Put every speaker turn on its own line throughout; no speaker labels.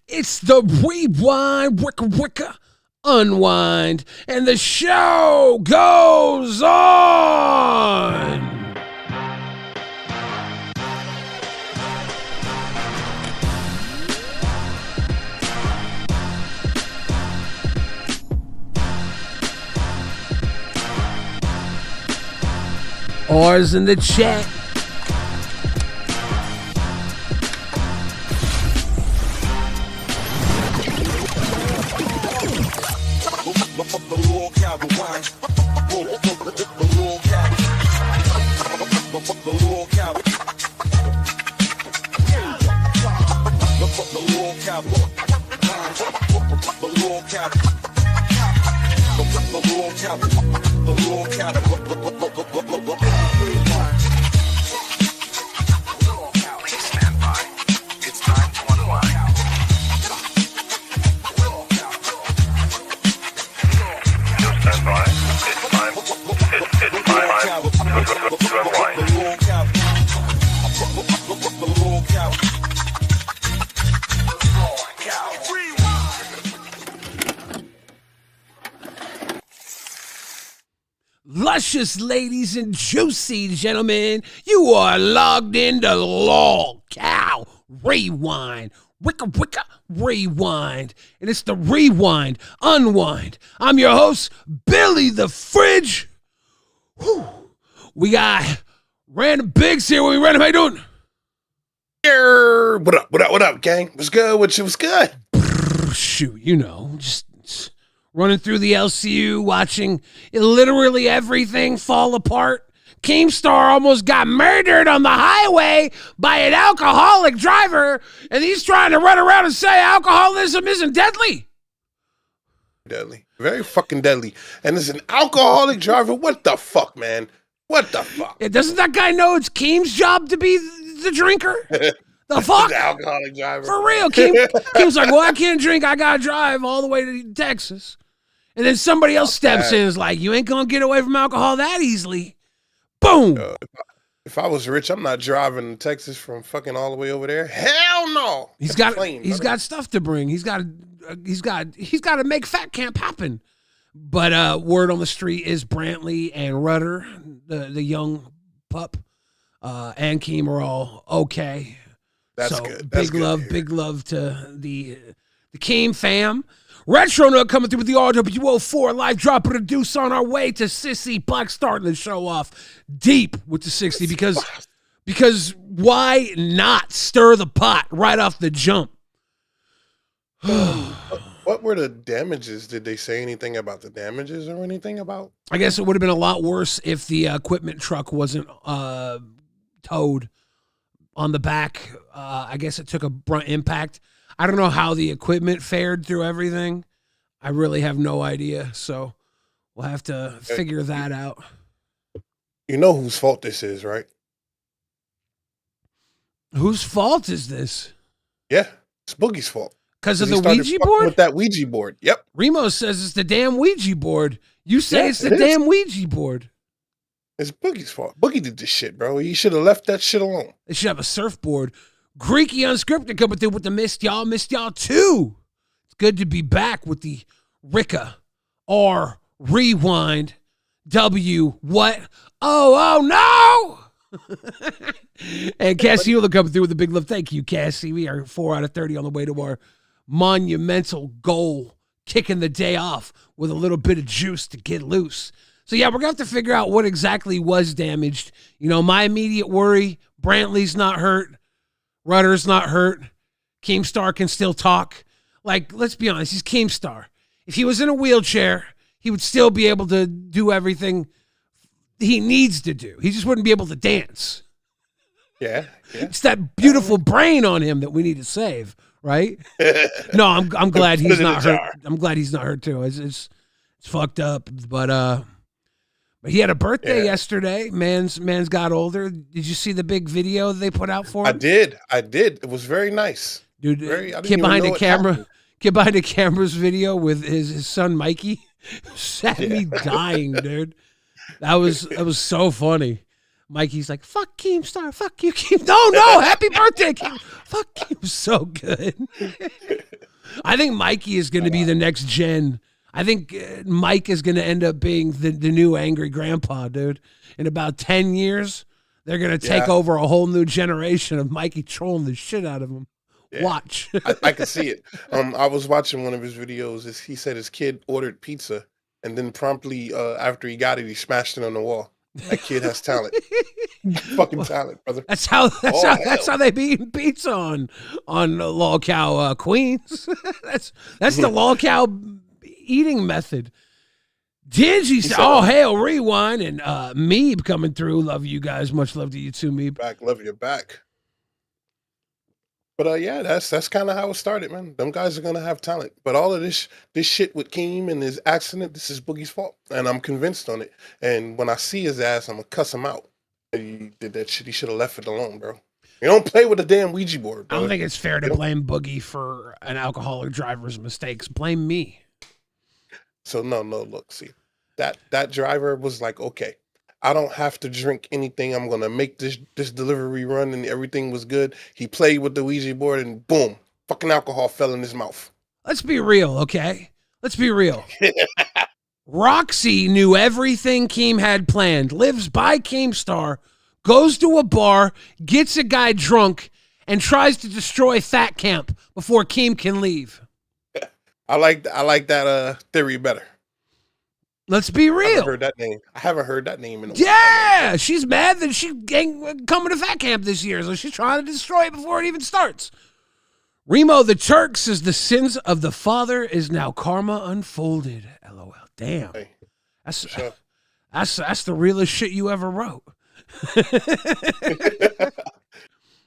It's the Rewind, Wicca, Unwind, and the show goes on. R's in the chat. Luscious ladies and juicy gentlemen, you are logged into LolcowRewind. Wicca, Rewind. And it's the Rewind, Unwind. I'm your host, Billy the Fridge. Whew. We got Random Biggs here. What Random, how you doing?
What up, gang? What's good? What's good?
Shoot, you know, just running through the LCU, watching literally everything fall apart. Keemstar almost got murdered on the highway by an alcoholic driver, and he's trying to run around and say alcoholism isn't deadly.
Deadly. Very fucking deadly. And it's an alcoholic driver. What the fuck, man? What the fuck?
Yeah, doesn't that guy know it's Keem's job to be the drinker? The fuck?
The alcoholic driver.
For real. Keem's like, well, I can't drink. I got to drive all the way to Texas. And then somebody else steps in and is like, you ain't going to get away from alcohol that easily. Boom.
If I was rich, I'm not driving to Texas from fucking all the way over there. Hell no.
He's got stuff to bring. He's got to make Fat Camp happen. But word on the street is Brantley and Rudder, the young pup, and Keem are all okay.
That's
so
good. That's
big love to the Keem fam. Retro Nut coming through with the RWO4 live dropping a deuce on our way to Sissy Black, starting the show off deep with the 60 because why not stir the pot right off the jump?
What were the damages? Did they say anything about the damages or anything about?
I guess it would have been a lot worse if the equipment truck wasn't towed on the back. I guess it took a brunt impact. I don't know how the equipment fared through everything. I really have no idea. So we'll have to figure that out.
You know whose fault this is, right?
Whose fault is this?
Yeah, it's Boogie's fault.
Because of the Ouija board?
With that Ouija board. Yep.
Remo says it's the damn Ouija board. You say it's the damn Ouija board.
It's Boogie's fault. Boogie did this shit, bro. He should have left that shit alone.
They should have a surfboard. Greeky Unscripted coming through with the Missed Y'all too. It's good to be back with the Ricka R Rewind W what? Oh no! And Cassie will coming through with a big love. Thank you, Cassie. We are 4 out of 30 on the way to our monumental goal, kicking the day off with a little bit of juice to get loose. So yeah, we're gonna have to figure out what exactly was damaged. You know, my immediate worry, Brantley's not hurt. Rudder's not hurt. Keemstar can still talk. Like, let's be honest, he's Keemstar. If he was in a wheelchair, he would still be able to do everything he needs to do. He just wouldn't be able to dance.
Yeah.
It's that beautiful brain on him that we need to save, right? No, I'm glad he's not hurt. I'm glad he's not hurt too. It's fucked up, but he had a birthday yesterday. Man's got older. Did you see the big video they put out for him?
I did. It was very nice.
Dude, kid behind the camera's video with his son Mikey sat me dying, dude. That was so funny. Mikey's like, fuck Keemstar, fuck you, Keem. No, happy birthday, Keem. Fuck Keem, so good. I think Mikey is going to be the next gen. I think Mike is going to end up being the new angry grandpa, dude. In about 10 years, they're going to take over a whole new generation of Mikey trolling the shit out of him. Yeah. Watch.
I can see it. I was watching one of his videos. He said his kid ordered pizza, and then promptly after he got it, he smashed it on the wall. That kid has talent. Fucking talent, brother.
That's how they be eating pizza on LolCow Queens. that's the LolCow eating method. Digi said, "Oh hell, rewind," and Meeb coming through. Love you guys. Much love to you too, Meeb.
Back, love you back. But yeah, that's kind of how it started, man. Them guys are gonna have talent. But all of this shit with Keem and his accident, this is Boogie's fault, and I'm convinced on it. And when I see his ass, I'm gonna cuss him out. He did that shit. He should have left it alone, bro. You don't play with a damn Ouija board, bro.
I don't think it's fair to blame Boogie for an alcoholic driver's mistakes. Blame me.
So no, look, see, that driver was like, okay, I don't have to drink anything. I'm gonna make this delivery run, and everything was good. He played with the Ouija board, and boom, fucking alcohol fell in his mouth.
Let's be real, okay? Let's be real. Roxy knew everything Keem had planned. Lives by Keemstar, goes to a bar, gets a guy drunk, and tries to destroy Fat Camp before Keem can leave.
I like that theory better.
Let's be real.
I haven't heard that name in a while.
Yeah, she's mad that she ain't coming to Fat Camp this year, so she's trying to destroy it before it even starts. Remo the Turk says the sins of the father is now karma unfolded. LOL. Damn.
Hey,
that's the realest shit you ever wrote.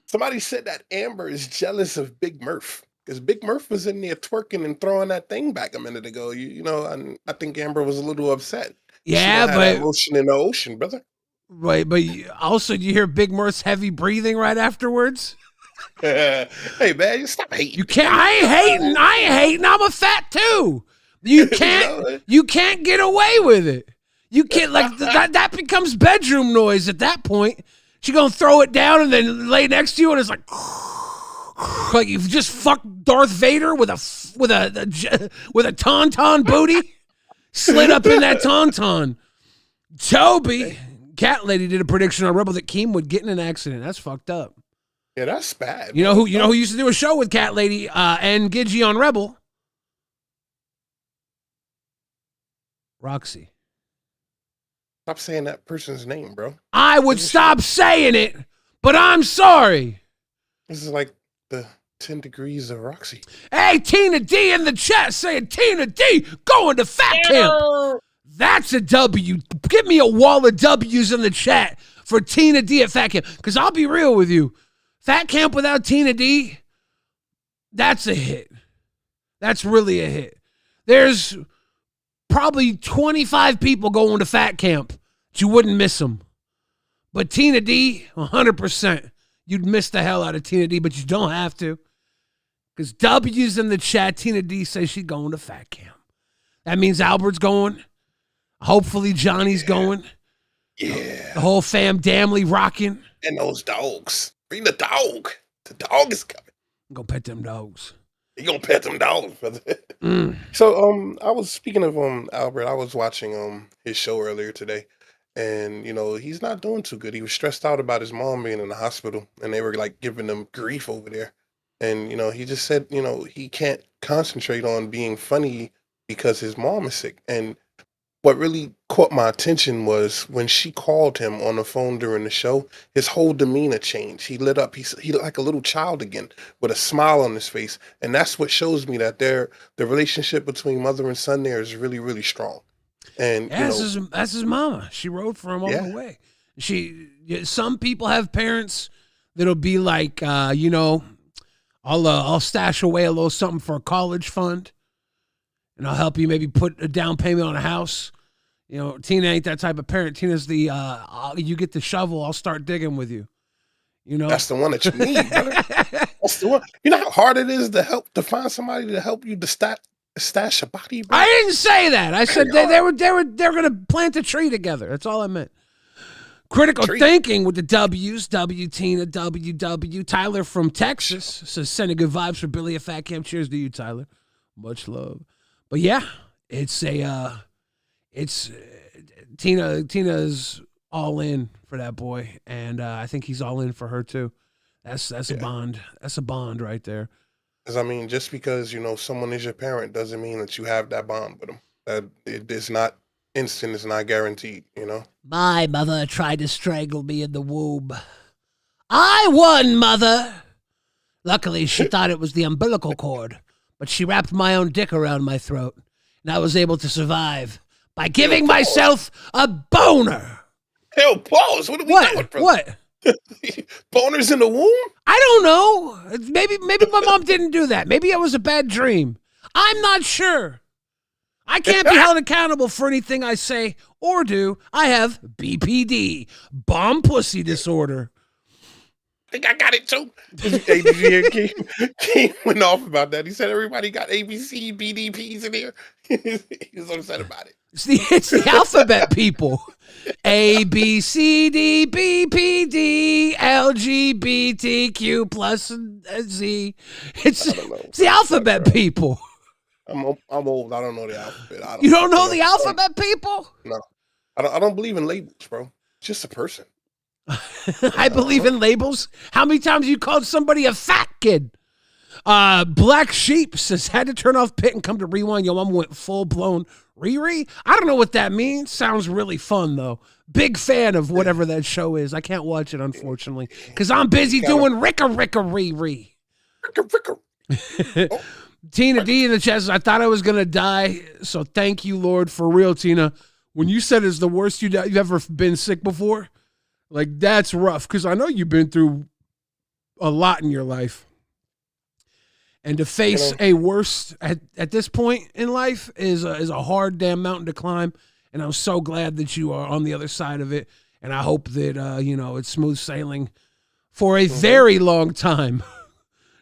Somebody said that Amber is jealous of Big Murph. Because Big Murph was in there twerking and throwing that thing back a minute ago. You know, and I think Amber was a little upset.
Yeah, but
ocean in the ocean, brother.
Right, but also you hear Big Murph's heavy breathing right afterwards.
Hey man, you stop hating.
You can't. I ain't hating. I'm a fat too. You can't. You can't get away with it. You can't that becomes bedroom noise at that point. She gonna throw it down and then lay next to you, and it's like you've just fucked Darth Vader with a tauntaun booty, slid up in that tauntaun. Toby, Cat Lady, did a prediction on Rebel that Keem would get in an accident. That's fucked up.
Yeah, that's bad.
You know who used to do a show with Cat Lady and Gidgey on Rebel? Roxy.
Stop saying that person's name, bro.
I would stop saying it, but I'm sorry.
This is like the 10 degrees of Roxy.
Hey, Tina D in the chat saying Tina D going to Fat Camp. That's a W. Give me a wall of W's in the chat for Tina D at Fat Camp. Because I'll be real with you. Fat Camp without Tina D, that's a hit. That's really a hit. There's probably 25 people going to Fat Camp. But you wouldn't miss them. But Tina D, 100%. You'd miss the hell out of Tina D, but you don't have to. Because W's in the chat, Tina D says she's going to Fat Camp. That means Albert's going. Hopefully Johnny's going.
Yeah.
The whole fam damnly rocking.
And those dogs. Bring the dog. The dog is coming.
I'm going to pet them dogs.
You gonna pet them dogs, brother. So I was speaking of Albert, I was watching his show earlier today. And, you know, he's not doing too good. He was stressed out about his mom being in the hospital, and they were like giving him grief over there. And, you know, he just said, you know, he can't concentrate on being funny because his mom is sick. And what really caught my attention was when she called him on the phone during the show, his whole demeanor changed. He lit up. He looked like a little child again with a smile on his face. And that's what shows me that the relationship between mother and son there is really, really strong. And
yeah, that's his mama. She rode for him all the way. Some people have parents that'll be like, you know, I'll stash away a little something for a college fund, and I'll help you maybe put a down payment on a house. You know, Tina ain't that type of parent. Tina's the you get the shovel, I'll start digging with you. You know,
that's the one that you need, brother. That's the one. You know how hard it is to find somebody to help you to stash a body, bro?
I didn't say that. I said they're gonna plant a tree together. That's all I meant. Critical
Treat.
thinking with the W's. W Tina, WW. Tyler from Texas says sending good vibes for Billy at Fat Camp. Cheers to you, Tyler. Much love. But yeah, it's Tina's all in for that boy, and I think he's all in for her too. That's a bond. That's a bond right there.
Because I mean, just because someone is your parent doesn't mean that you have that bond with them. That it is not instant. It's not guaranteed.
My mother tried to strangle me in the womb. I won, mother. Luckily, she thought it was the umbilical cord, but she wrapped my own dick around my throat, and I was able to survive by giving myself a boner.
Hell, pause. What are we doing, brother?
What?
Boners in the womb?
I don't know. Maybe my mom didn't do that. Maybe it was a bad dream. I'm not sure. I can't be held accountable for anything I say or do. I have BPD, bomb pussy disorder.
I think I got it too. Hey, did you hear King went off about that? He said everybody got ABC, BDPs in here. He was upset about it.
It's the alphabet people. A, B, C, D, B, P, D, L, G, B, T, Q, plus Z. It's the alphabet people.
I'm old. I don't know the alphabet.
You don't know the alphabet people?
No. I don't believe in labels, bro. It's just a person.
I believe in labels. How many times you called somebody a fat kid? Black Sheep says, had to turn off Pit and come to Rewind. Yo, mom went full-blown Riri. I don't know what that means. Sounds really fun, though. Big fan of whatever that show is. I can't watch it, unfortunately, because I'm busy doing Ricka Riri.
Ricka.
Tina D in the chat says, I thought I was going to die, so thank you, Lord, for real, Tina. When you said it's the worst you've ever been sick before, like, that's rough, because I know you've been through a lot in your life. And to face a worst at this point in life is a hard damn mountain to climb. And I'm so glad that you are on the other side of it. And I hope that, it's smooth sailing for a very long time.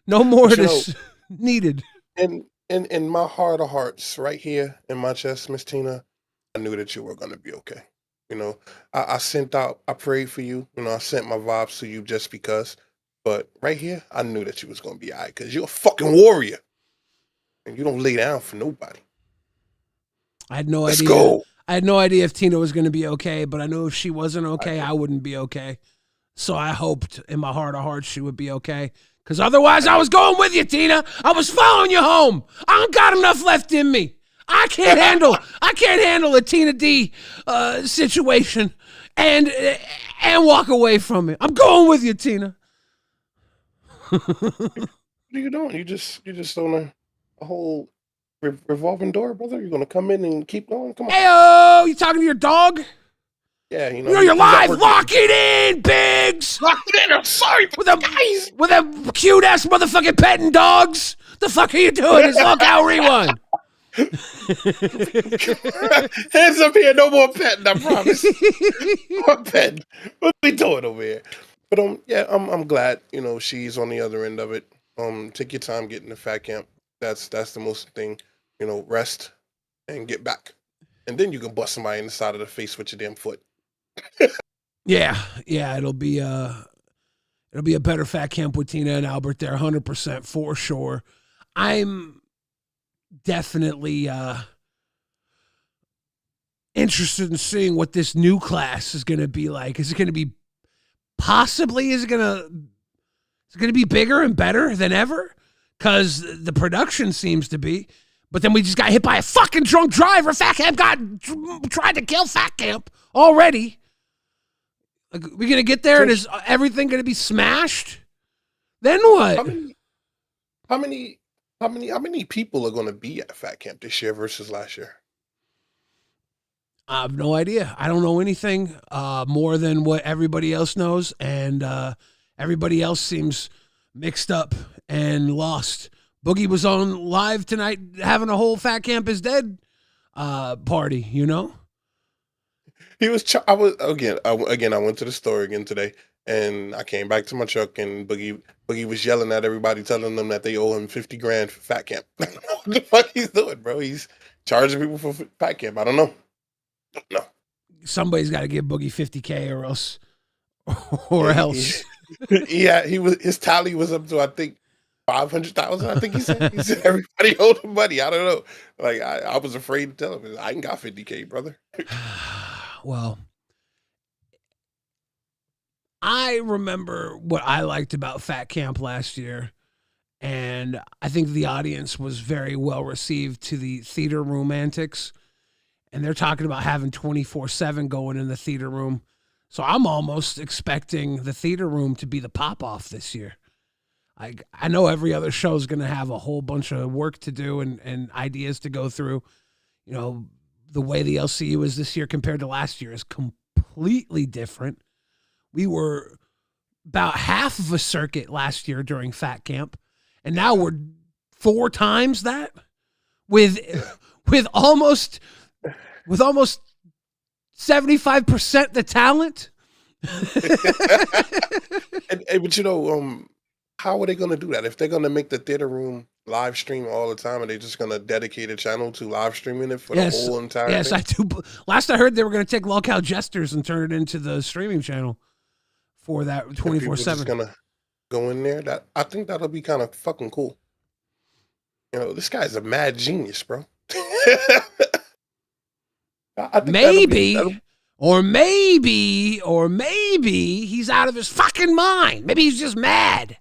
No more is needed.
And in my heart of hearts, right here in my chest, Miss Tina, I knew that you were going to be okay. I prayed for you. I sent my vibes to you just because. But right here, I knew that you was going to be all right because you're a fucking warrior. And you don't lay down for nobody.
I had no idea.
Let's go.
I had no idea if Tina was going to be okay, but I knew if she wasn't okay, I wouldn't be okay. So I hoped in my heart of hearts she would be okay. Because otherwise, I was going with you, Tina. I was following you home. I don't got enough left in me. I can't handle a Tina D situation and walk away from it. I'm going with you, Tina.
What are you doing? You just on a whole revolving door, brother. You're gonna come in and keep going. Come on.
Heyo, you talking to your dog?
Yeah,
you're live. Lock it in, Biggs.
Lock it in. I'm sorry,
with a cute ass motherfucking petting dogs. The fuck are you doing? It's LolcowRewind.
Hands up here. No more petting. I promise. No more petting. What are we doing over here? But I'm glad she's on the other end of it. Take your time getting to Fat Camp. That's the most thing. Rest and get back, and then you can bust somebody in the side of the face with your damn foot.
Yeah, it'll be a better Fat Camp with Tina and Albert there, 100% for sure. I'm definitely interested in seeing what this new class is going to be like. Is it going to be possibly is it gonna be bigger and better than ever? Because the production seems to be. But then we just got hit by a fucking drunk driver. Fat Camp tried to kill Fat Camp already. Like, we gonna get there and is everything gonna be smashed? Then what?
How many people are gonna be at Fat Camp this year versus last year?
I have no idea. I don't know anything more than what everybody else knows, and everybody else seems mixed up and lost. Boogie was on live tonight having a whole Fat Camp is Dead party, He was. I went to the store again today, and I came back to my truck, and Boogie was yelling at everybody, telling them that they owe him $50,000 for Fat Camp. I don't know what the fuck he's doing, bro. He's charging people for Fat Camp. I don't know. No. somebody's got to give Boogie $50K or else,
Yeah, his tally was up to, I think, 500,000. I think he said everybody owed him money. I don't know. Like I was afraid to tell him I ain't got 50K, brother.
Well, I remember what I liked about Fat Camp last year, and I think the audience was very well received to the theater room antics. And they're talking about having 24/7 going in the theater room. So I'm almost expecting the theater room to be the pop-off this year. I know every other show is going to have a whole bunch of work to do and ideas to go through. You know, the way the LCU is this year compared to last year is completely different. We were about half of a circuit last year during Fat Camp, and now we're 4 times that with almost 75% the talent.
But you know, how are they going to do that? If they're going to make the theater room live stream all the time, are they just going to dedicate a channel to live streaming it for the whole entire thing?
Yes, I do. Last I heard, they were going to take Lolcow Jesters and turn it into the streaming channel for that 24/7.
Just going to go in there. I think that'll be kind of fucking cool. You know, this guy's a mad genius, bro.
Maybe he's out of his fucking mind. Maybe he's just mad.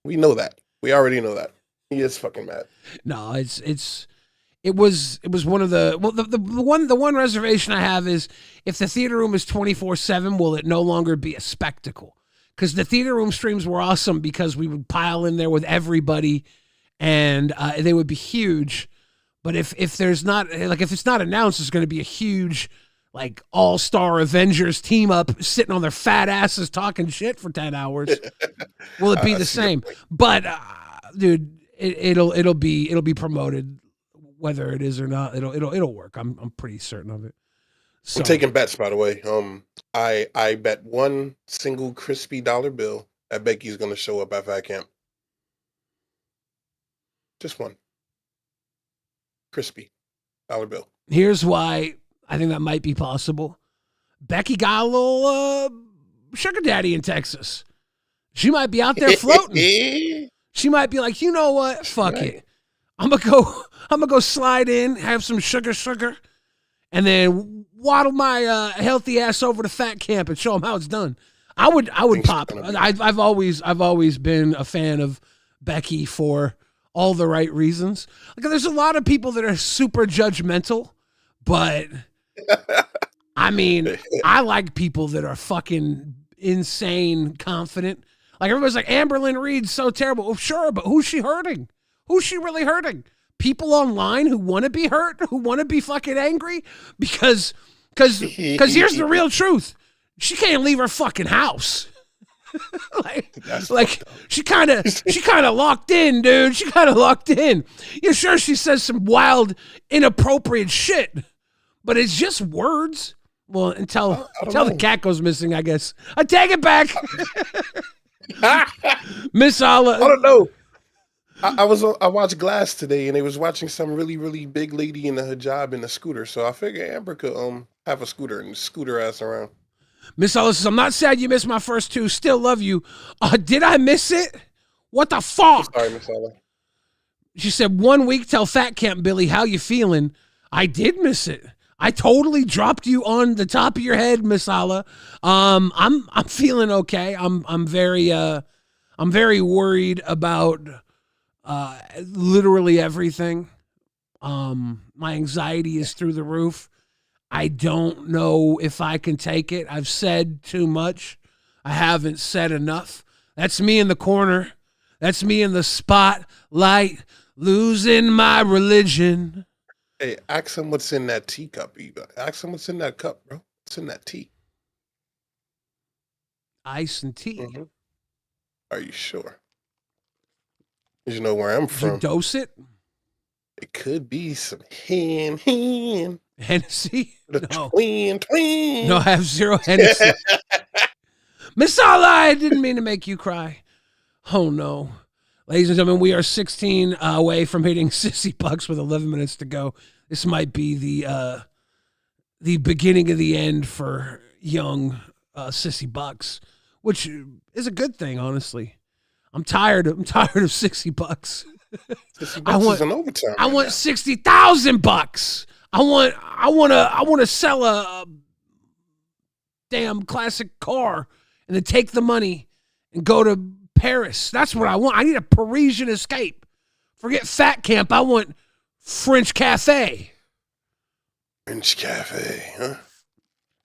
We know that. We already know that. He is fucking mad.
No, it was one of the the one reservation I have is if the theater room is 24/7, will it no longer be a spectacle? Because the theater room streams were awesome because we would pile in there with everybody, and they would be huge. But if there's not, like, if it's not announced, it's going to be a huge, like, all-star Avengers team up sitting on their fat asses talking shit for 10 hours. Will it be the same? But dude, it'll be promoted whether it is or not. It'll work. I'm pretty certain of it. So,
I'm taking bets, by the way. I bet one single crispy dollar bill that Becky's going to show up at Fat Camp. Just one. Crispy dollar bill.
Here's why I think that might be possible. Becky got a little sugar daddy in Texas. She might be out there floating. She might be like, you know what? Fuck it. I'm gonna go slide in, have some sugar, and then waddle my healthy ass over to Fat Camp and show them how it's done. I would pop. I've always been a fan of Becky for all the right reasons. Like, there's a lot of people that are super judgmental, but I mean, I like people that are fucking insane confident. Like, everybody's like, Amberlynn Reed's so terrible. Well, sure, but who's she hurting? Who's she really hurting? People online who want to be hurt, who want to be fucking angry? Because here's the real truth. She can't leave her fucking house. like she kind of locked in, dude. She kind of locked in. Yeah, sure, she says some wild, inappropriate shit, but it's just words. Well, until the cat goes missing, I guess. I take it back. Miss Alla.
I don't know. I watched Glass today, and they was watching some really, really big lady in a hijab in a scooter. So I figured Amber could have a scooter and scooter ass around.
Miss Alla says, I'm not sad you missed my first 2. Still love you. Did I miss it? What the fuck?
Sorry, Miss Alla.
She said, 1 week till Fat Camp, Billy. How you feeling? I did miss it. I totally dropped you on the top of your head, Miss Alla. I'm feeling okay. I'm very worried about literally everything. My anxiety is through the roof. I don't know if I can take it. I've said too much. I haven't said enough. That's me in the corner. That's me in the spotlight, losing my religion.
Hey, ask him what's in that teacup, Eva. Ask him what's in that cup, bro. What's in that tea?
Ice and tea.
Mm-hmm. Are you sure? You know where I'm from.
Did you dose it?
It could be some hen.
Hennessy?
No. Twin.
No, I have 0 Hennessy. Miss Alla, I didn't mean to make you cry. Oh, no. Ladies and gentlemen, we are 16 away from hitting Sissy Bucks with 11 minutes to go. This might be the the beginning of the end for young Sissy Bucks, which is a good thing, honestly. I'm tired of $60.
Sissy Bucks is in overtime.
I want $60,000. I want to sell a damn classic car and then take the money and go to Paris. That's what I want. I need a Parisian escape. Forget Fat Camp. I want French Cafe.
French Cafe, huh?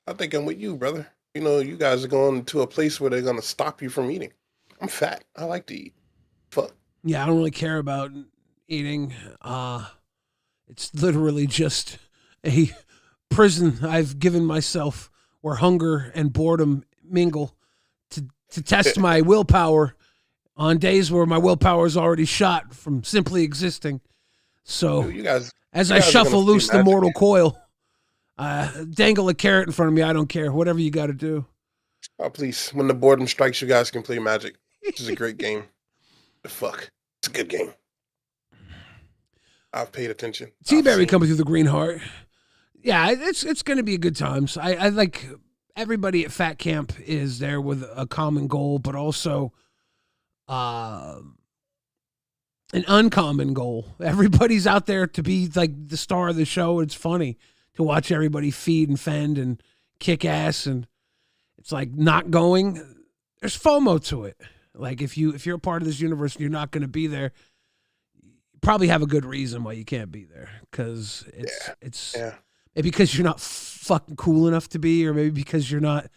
I think I'm with you, brother. You know, you guys are going to a place where they're going to stop you from eating. I'm fat. I like to eat. Fuck.
Yeah, I don't really care about eating. It's literally just a prison I've given myself where hunger and boredom mingle to test my willpower on days where my willpower is already shot from simply existing. So as I shuffle loose the mortal coil, dangle a carrot in front of me. I don't care. Whatever you got to do.
Oh, please. When the boredom strikes, you guys can play Magic. This is a great game. The fuck. It's a good game. I've paid attention.
T-Berry coming through the green heart. Yeah, it's going to be a good times. I like everybody at Fat Camp is there with a common goal, but also an uncommon goal. Everybody's out there to be like the star of the show. It's funny to watch everybody feed and fend and kick ass, and it's like not going. There's FOMO to it. Like if you're a part of this universe and you're not going to be there, you probably have a good reason why you can't be there. Because it's maybe because you're not fucking cool enough to be, or maybe because you're not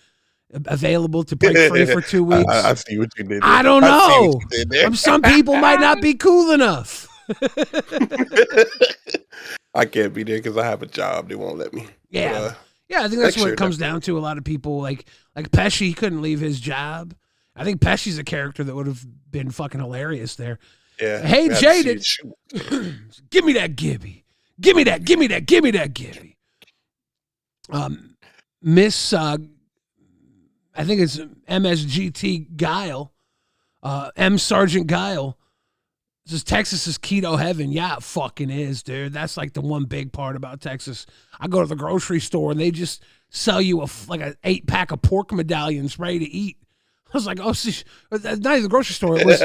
available to break free for 2 weeks.
I see what you did there.
I don't know. Some people might not be cool enough.
I can't be there because I have a job. They won't let me.
Yeah. Yeah, I think that's what it comes down to. A lot of people, like Pesci, he couldn't leave his job. I think Pesci's a character that would have been fucking hilarious there.
Yeah.
Hey, Jaded, give me that Gibby. Give me that Gibby. Miss, I think it's MSGT Guile, M Sergeant Guile. This is Texas's keto heaven. Yeah, it fucking is, dude. That's like the one big part about Texas. I go to the grocery store and they just sell you like an 8-pack of pork medallions ready to eat. I was like, oh, see, not even the grocery store. It was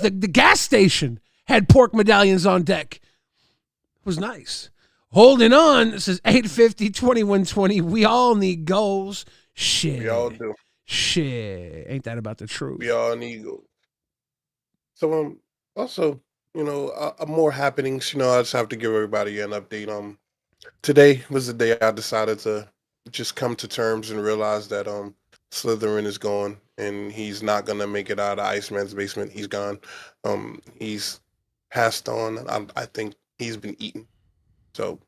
the gas station had pork medallions on deck. It was nice. Holding on. It says 850-2120. We all need goals. Shit.
We all do.
Shit. Ain't that about the truth?
We all need goals. So, also, you know, more happenings. You know, I just have to give everybody an update. Today was the day I decided to just come to terms and realize that Slytherin is gone and he's not gonna make it out of Iceman's basement. He's gone. He's passed on. I think he's been eaten. So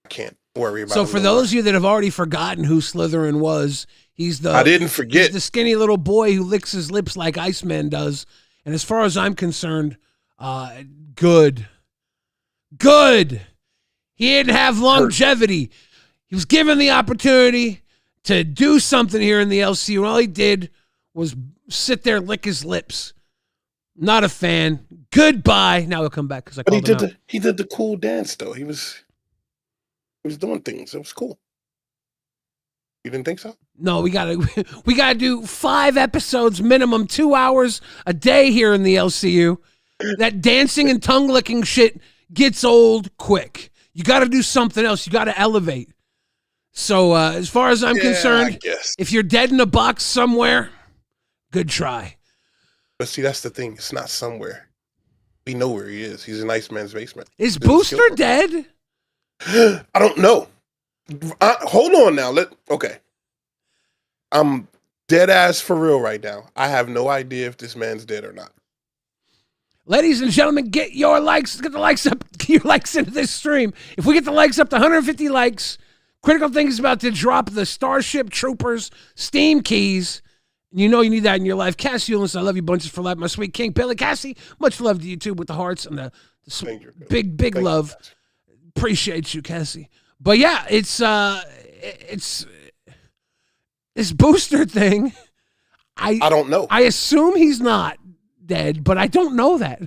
I can't worry about.
So for those of you that have already forgotten who Slytherin was, I didn't forget. He's the skinny little boy who licks his lips like Iceman does. And as far as I'm concerned, good. He didn't have longevity. He was given the opportunity to do something here in the LCU. All he did was sit there, lick his lips. Not a fan. Goodbye. Now he'll come back because I called him out.
He did the cool dance though. He was doing things. It was cool. You didn't think so?
No, we gotta do 5 episodes minimum, 2 hours a day here in the LCU. That dancing and tongue licking shit gets old quick. You got to do something else. You got to elevate. So as far as I'm concerned, if you're dead in a box somewhere, good try.
But see, that's the thing. It's not somewhere. We know where he is. He's in Iceman's basement.
Is Booster dead?
I don't know. Hold on now. Okay. I'm dead ass for real right now. I have no idea if this man's dead or not.
Ladies and gentlemen, get the likes up, get your likes into this stream. If we get the likes up to 150 likes, Critical Thing is about to drop the Starship Troopers Steam keys. You know you need that in your life. Cassie Eulens, I love you bunches for life. My sweet King Billy Cassie, much love to you too with the hearts and the big love. Appreciate you, Cassie. But yeah, it's this Booster thing. I
don't know.
I assume he's not dead, but I don't know that.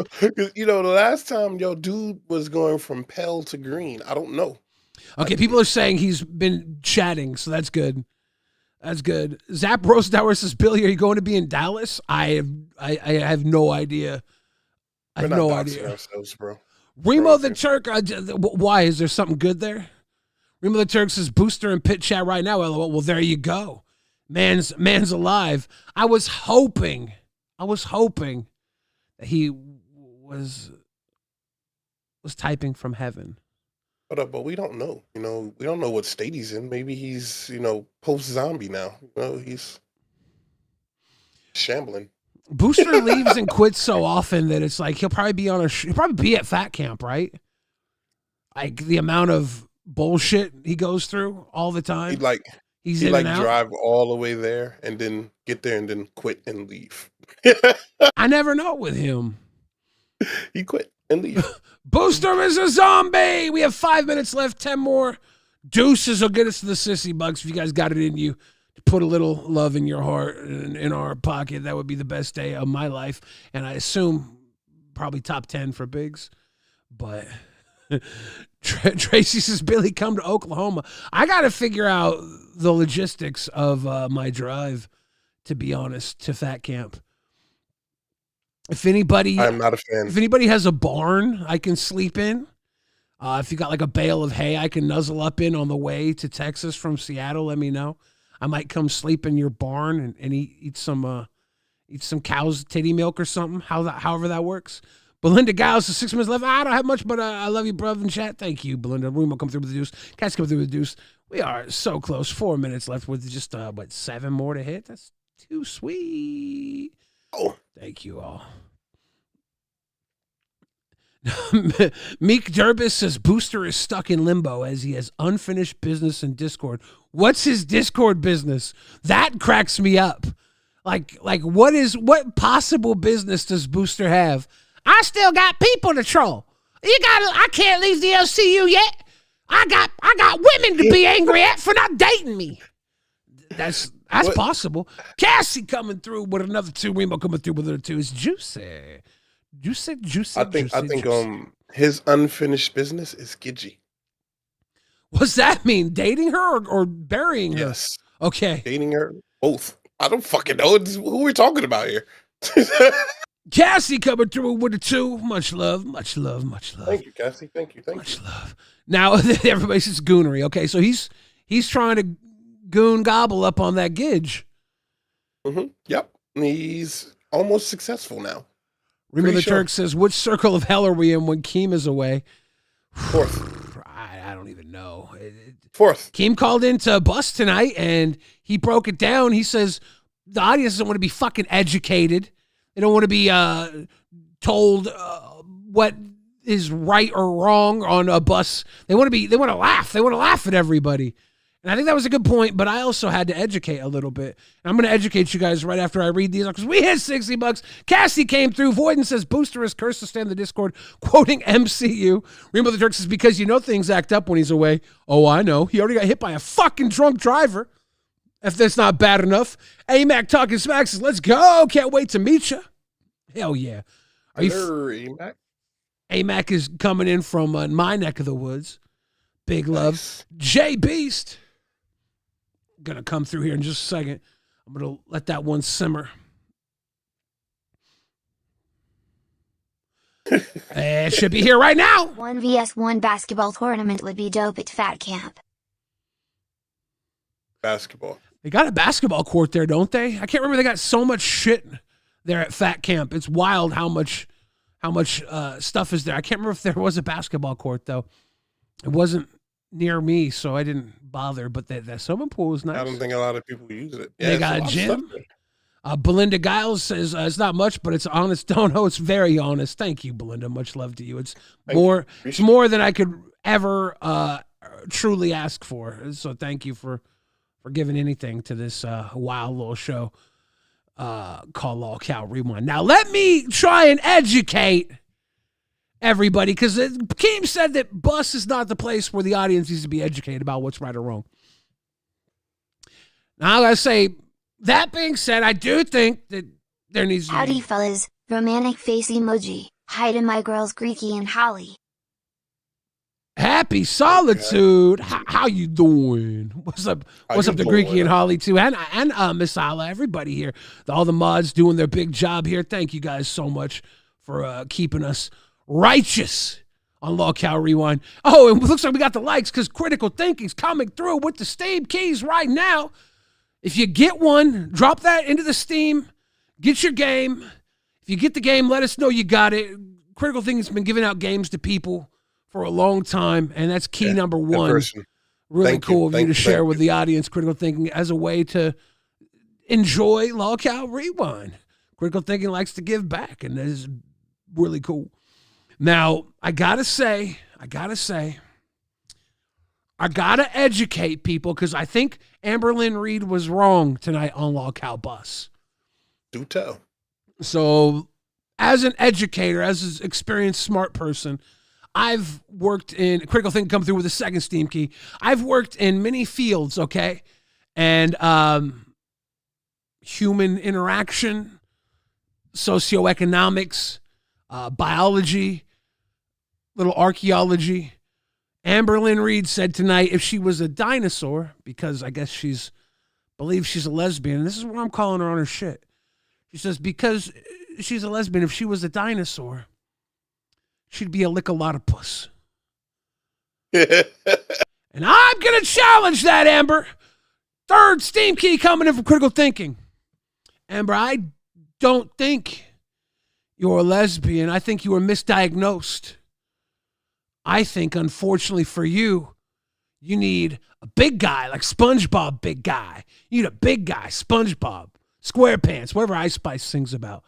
'Cause, the last time your dude was going from pale to green. I don't know.
Okay, people are saying he's been chatting, so that's good. That's good. Zap Rosenauer says, Billy, are you going to be in Dallas? I have no idea. I have
We're not
no
doxing
idea.
ourselves, bro.
Remo the Turk, why? Is there something good there? Remo the Turk says, Booster and Pit chat right now. LOL. Well, there you go. Man's alive. I was hoping that he was typing from heaven.
But we don't know. We don't know what state he's in. Maybe he's, post-zombie now. He's shambling.
Booster leaves and quits so often that it's like he'll probably be at Fat Camp, right? Like the amount of bullshit he goes through all the time.
He'd drive all the way there and then get there and then quit and leave.
I never know with him.
He quit and leave.
Booster is a zombie. We have 5 minutes left. 10 more. Deuces will get us to the sissy bucks. If you guys got it in you to put a little love in your heart and in our pocket, that would be the best day of my life. And I assume probably top 10 for Biggs. But Tracy says, Billy, come to Oklahoma. I got to figure out the logistics of my drive, to be honest, to Fat Camp. If anybody,
I'm not a fan.
If anybody has a barn I can sleep in, if you got like a bale of hay I can nuzzle up in on the way to Texas from Seattle, let me know. I might come sleep in your barn and eat some cow's titty milk or something. However that works. Belinda Giles says 6 minutes left. I don't have much, but I love you, brother, in chat. Thank you, Belinda. Remo come through with the deuce. Cats come through with the deuce. We are so close. 4 minutes left with just 7 more to hit. That's too sweet.
Oh,
thank you all. Meek Durbis says Booster is stuck in limbo as he has unfinished business in Discord. What's his Discord business? That cracks me up. Like what possible business does Booster have? I still got people to troll. I can't leave the LCU yet. I got women to be angry at for not dating me. That's possible. Cassie coming through with another 2. Remo coming through with another 2. It's juicy. I
think his unfinished business is Gidgy.
What's that mean? Dating her or burying her?
Yes.
Okay.
Dating her, both. I don't fucking know who we're talking about here.
Cassie coming through with a 2. Much love, much love, much love.
Thank you, Cassie. Thank you.
Much love. Now everybody's just goonery. Okay, so he's trying to goon gobble up on that Gidge.
Mm-hmm. Yep. He's almost successful now.
Remo the Turk says, which circle of hell are we in when Keem is away?
4th.
I don't even know.
4th.
Keem called into Bus tonight, and he broke it down. He says the audience doesn't want to be fucking educated. They don't want to be told what is right or wrong on a bus. They want to laugh. They want to laugh at everybody. And I think that was a good point, but I also had to educate a little bit. And I'm going to educate you guys right after I read these, because we hit 60 bucks. Cassie came through. Voiden says, Booster is cursed to stay in the Discord, quoting MCU. Remo the Turk says, because you know things act up when he's away. Oh, I know. He already got hit by a fucking drunk driver. If that's not bad enough. AMAC talking smack says, let's go. Can't wait to meet you. Hell yeah. Are you
AMAC?
AMAC is coming in from my neck of the woods. Big love. Nice. Jay Beast. Gonna come through here in just a second. I'm gonna let that one simmer. It should be here right now.
1vs1 basketball tournament would be dope at Fat Camp.
Basketball.
They got a basketball court there, don't they? I can't remember. They got so much shit there at Fat Camp. It's wild how much stuff is there. I can't remember if there was a basketball court though. It wasn't near me, so I didn't bother, but that swimming pool is nice.
I don't think a lot of people use it.
Yeah, they got a gym. Belinda Giles says it's not much, but it's honest. Don't know. It's very honest. Thank you, Belinda. Much love to you. It's more than I could ever truly ask for. So thank you for giving anything to this wild little show called LolcowRewind. Now let me try and educate everybody, because Keem said that Bus is not the place where the audience needs to be educated about what's right or wrong. Now I gotta say, that being said, I do think that there needs to
Howdy fellas, romantic face emoji. Hi to my girls Greeky and Holly.
Happy Solitude. How you doing? What's up? What's up to Greeky and Holly too, and Miss Hala, everybody here, all the mods doing their big job here. Thank you guys so much for keeping us righteous on LolcowRewind. Oh, and it looks like we got the likes because Critical Thinking's coming through with the Steam keys right now. If you get one, drop that into the Steam. Get your game. If you get the game, let us know you got it. Critical Thinking's been giving out games to people for a long time, and that's key number one. Really cool of you to share with the audience Critical Thinking as a way to enjoy LolcowRewind. Critical Thinking likes to give back, and that is really cool. Now, I gotta educate people because I think Amberlynn Reed was wrong tonight on Lolcow Bus.
Do tell.
So, as an educator, as an experienced smart person, I've worked in Critical Thinking, come through with a second Steam key. I've worked in many fields, okay? And human interaction, socioeconomics, biology, little archaeology. Amberlynn Reed said tonight if she was a dinosaur, because I guess believes she's a lesbian, and this is where I'm calling her on her shit. She says because she's a lesbian, if she was a dinosaur, she'd be a lick-a-lot-of-puss. And I'm going to challenge that, Amber. Third Steam key coming in from Critical Thinking. Amber, I don't think you're a lesbian. I think you were misdiagnosed. I think, unfortunately for you, you need a big guy, like SpongeBob big guy. You need a big guy, SpongeBob, SquarePants, whatever Ice Spice sings about.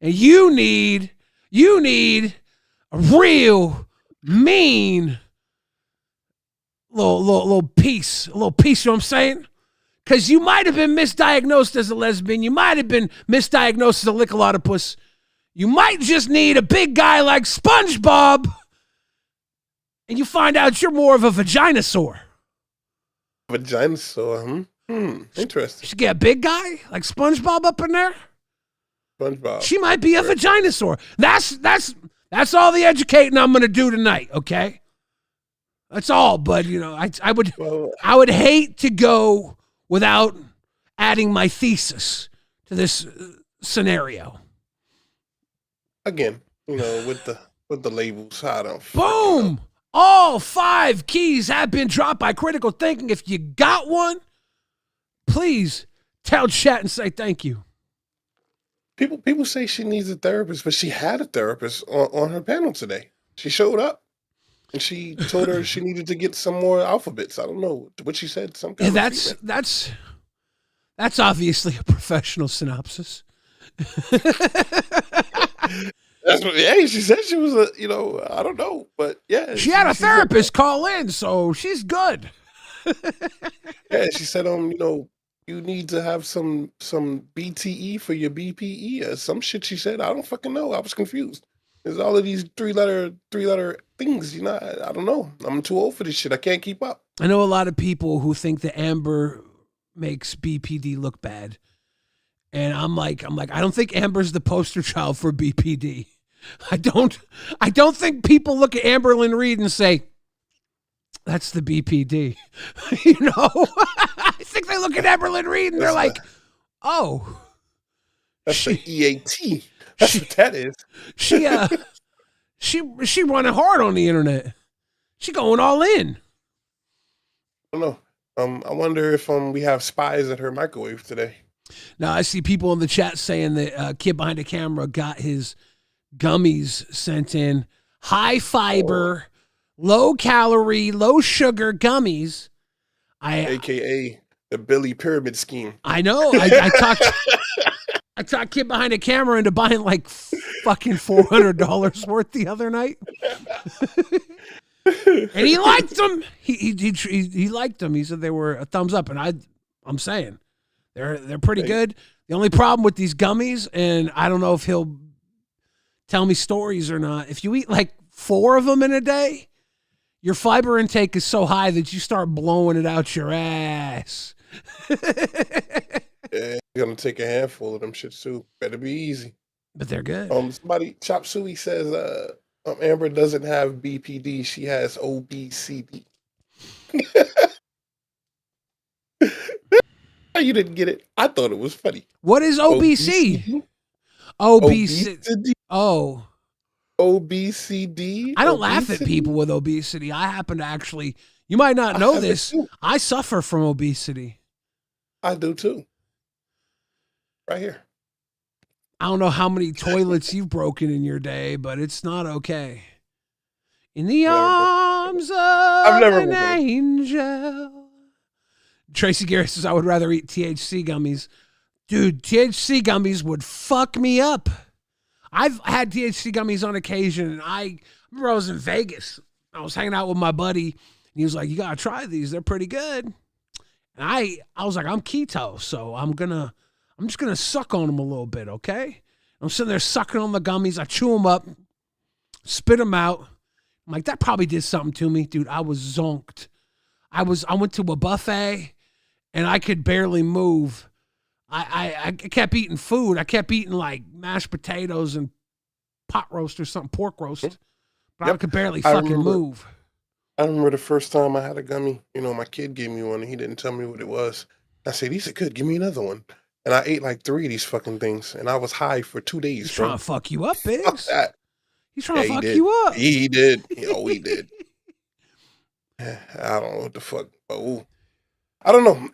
And you need a real mean little piece, you know what I'm saying? Because you might have been misdiagnosed as a lesbian. You might have been misdiagnosed as a lick-a-lot-of-puss. You might just need a big guy like SpongeBob, and you find out you're more of a vaginosaur.
Vaginosaur, interesting.
You should get a big guy like SpongeBob up in there.
SpongeBob.
She might be a vaginosaur. That's all the educating I'm going to do tonight, okay? That's all, but I would hate to go without adding my thesis to this scenario.
Again, with the labels, I don't.
Boom! All 5 keys have been dropped by Critical Thinking. If you got one, please tell chat and say thank you.
People say she needs a therapist, but she had a therapist on her panel today. She showed up, and she told her she needed to get some more alphabets. I don't know what she said. Some kind of
that's obviously a professional synopsis.
She said she was I don't know, but yeah.
She had a therapist call in, so she's good.
Yeah, she said, you need to have some BTE for your BPE or some shit. She said, I don't fucking know. I was confused. There's all of these three letter things. I don't know. I'm too old for this shit. I can't keep up.
I know a lot of people who think that Amber makes BPD look bad, and I'm like, I don't think Amber's the poster child for BPD. I don't think people look at Amberlynn Reed and say, that's the BPD. I think they look at Amberlynn Reed and they're like, oh.
That's the EAT. That's what that is.
She running hard on the internet. She going all in.
I don't know. I wonder if we have spies at her microwave today.
Now, I see people in the chat saying that kid behind the camera got his gummies sent in. High fiber, low calorie, low sugar gummies.
AKA the Billy Pyramid Scheme.
I know. I talked kid behind the camera into buying like fucking $400 worth the other night. And he liked them. He liked them. He said they were a thumbs up. And I'm saying they're pretty good. The only problem with these gummies, and I don't know if he'll tell me stories or not, if you eat like 4 of them in a day, your fiber intake is so high that you start blowing it out your ass.
Yeah, you're gonna take a handful of them shits too. Better be easy.
But they're good.
Somebody, Chop Suey says, Amber doesn't have BPD. She has OBCD. You didn't get it. I thought it was funny.
What is OBC? Obesity. Oh.
OBCD.
I don't laugh at people with obesity. I happen to actually, you might not know this, I suffer from obesity.
I do too. Right here.
I don't know how many toilets you've broken in your day, but it's not okay. In the arms of an angel. Tracy Garrett says, I would rather eat THC gummies. Dude, THC gummies would fuck me up. I've had THC gummies on occasion, and I remember I was in Vegas. I was hanging out with my buddy, and he was like, you got to try these. They're pretty good. And I was like, I'm keto, so I'm just going to suck on them a little bit, okay? I'm sitting there sucking on the gummies. I chew them up, spit them out. I'm like, that probably did something to me. Dude, I was zonked. I went to a buffet, and I could barely move. I kept eating food. I kept eating like mashed potatoes and pot roast or something, pork roast. But I could barely fucking move.
I remember the first time I had a gummy. My kid gave me one and he didn't tell me what it was. I said, these are good. Give me another one. And I ate like 3 of these fucking things. And I was high for 2 days.
He's trying to fuck you up, Biggs.
Fuck that.
He's trying to fuck you up.
He did. He did. I don't know what the fuck. Oh. I don't know.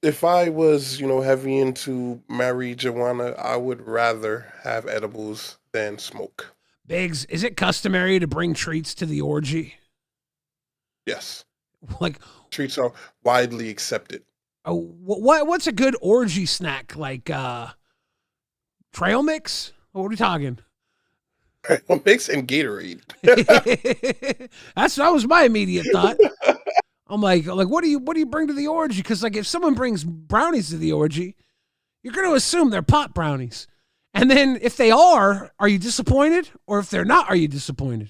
If I was, heavy into marijuana, I would rather have edibles than smoke.
Biggs, is it customary to bring treats to the orgy?
Yes.
Like
treats are widely accepted.
Oh, what's a good orgy snack? Like trail mix? What are we talking?
Trail mix and Gatorade.
That was my immediate thought. I'm like, what do you bring to the orgy? Because like, if someone brings brownies to the orgy, you're going to assume they're pot brownies. And then if they are you disappointed? Or if they're not, are you disappointed?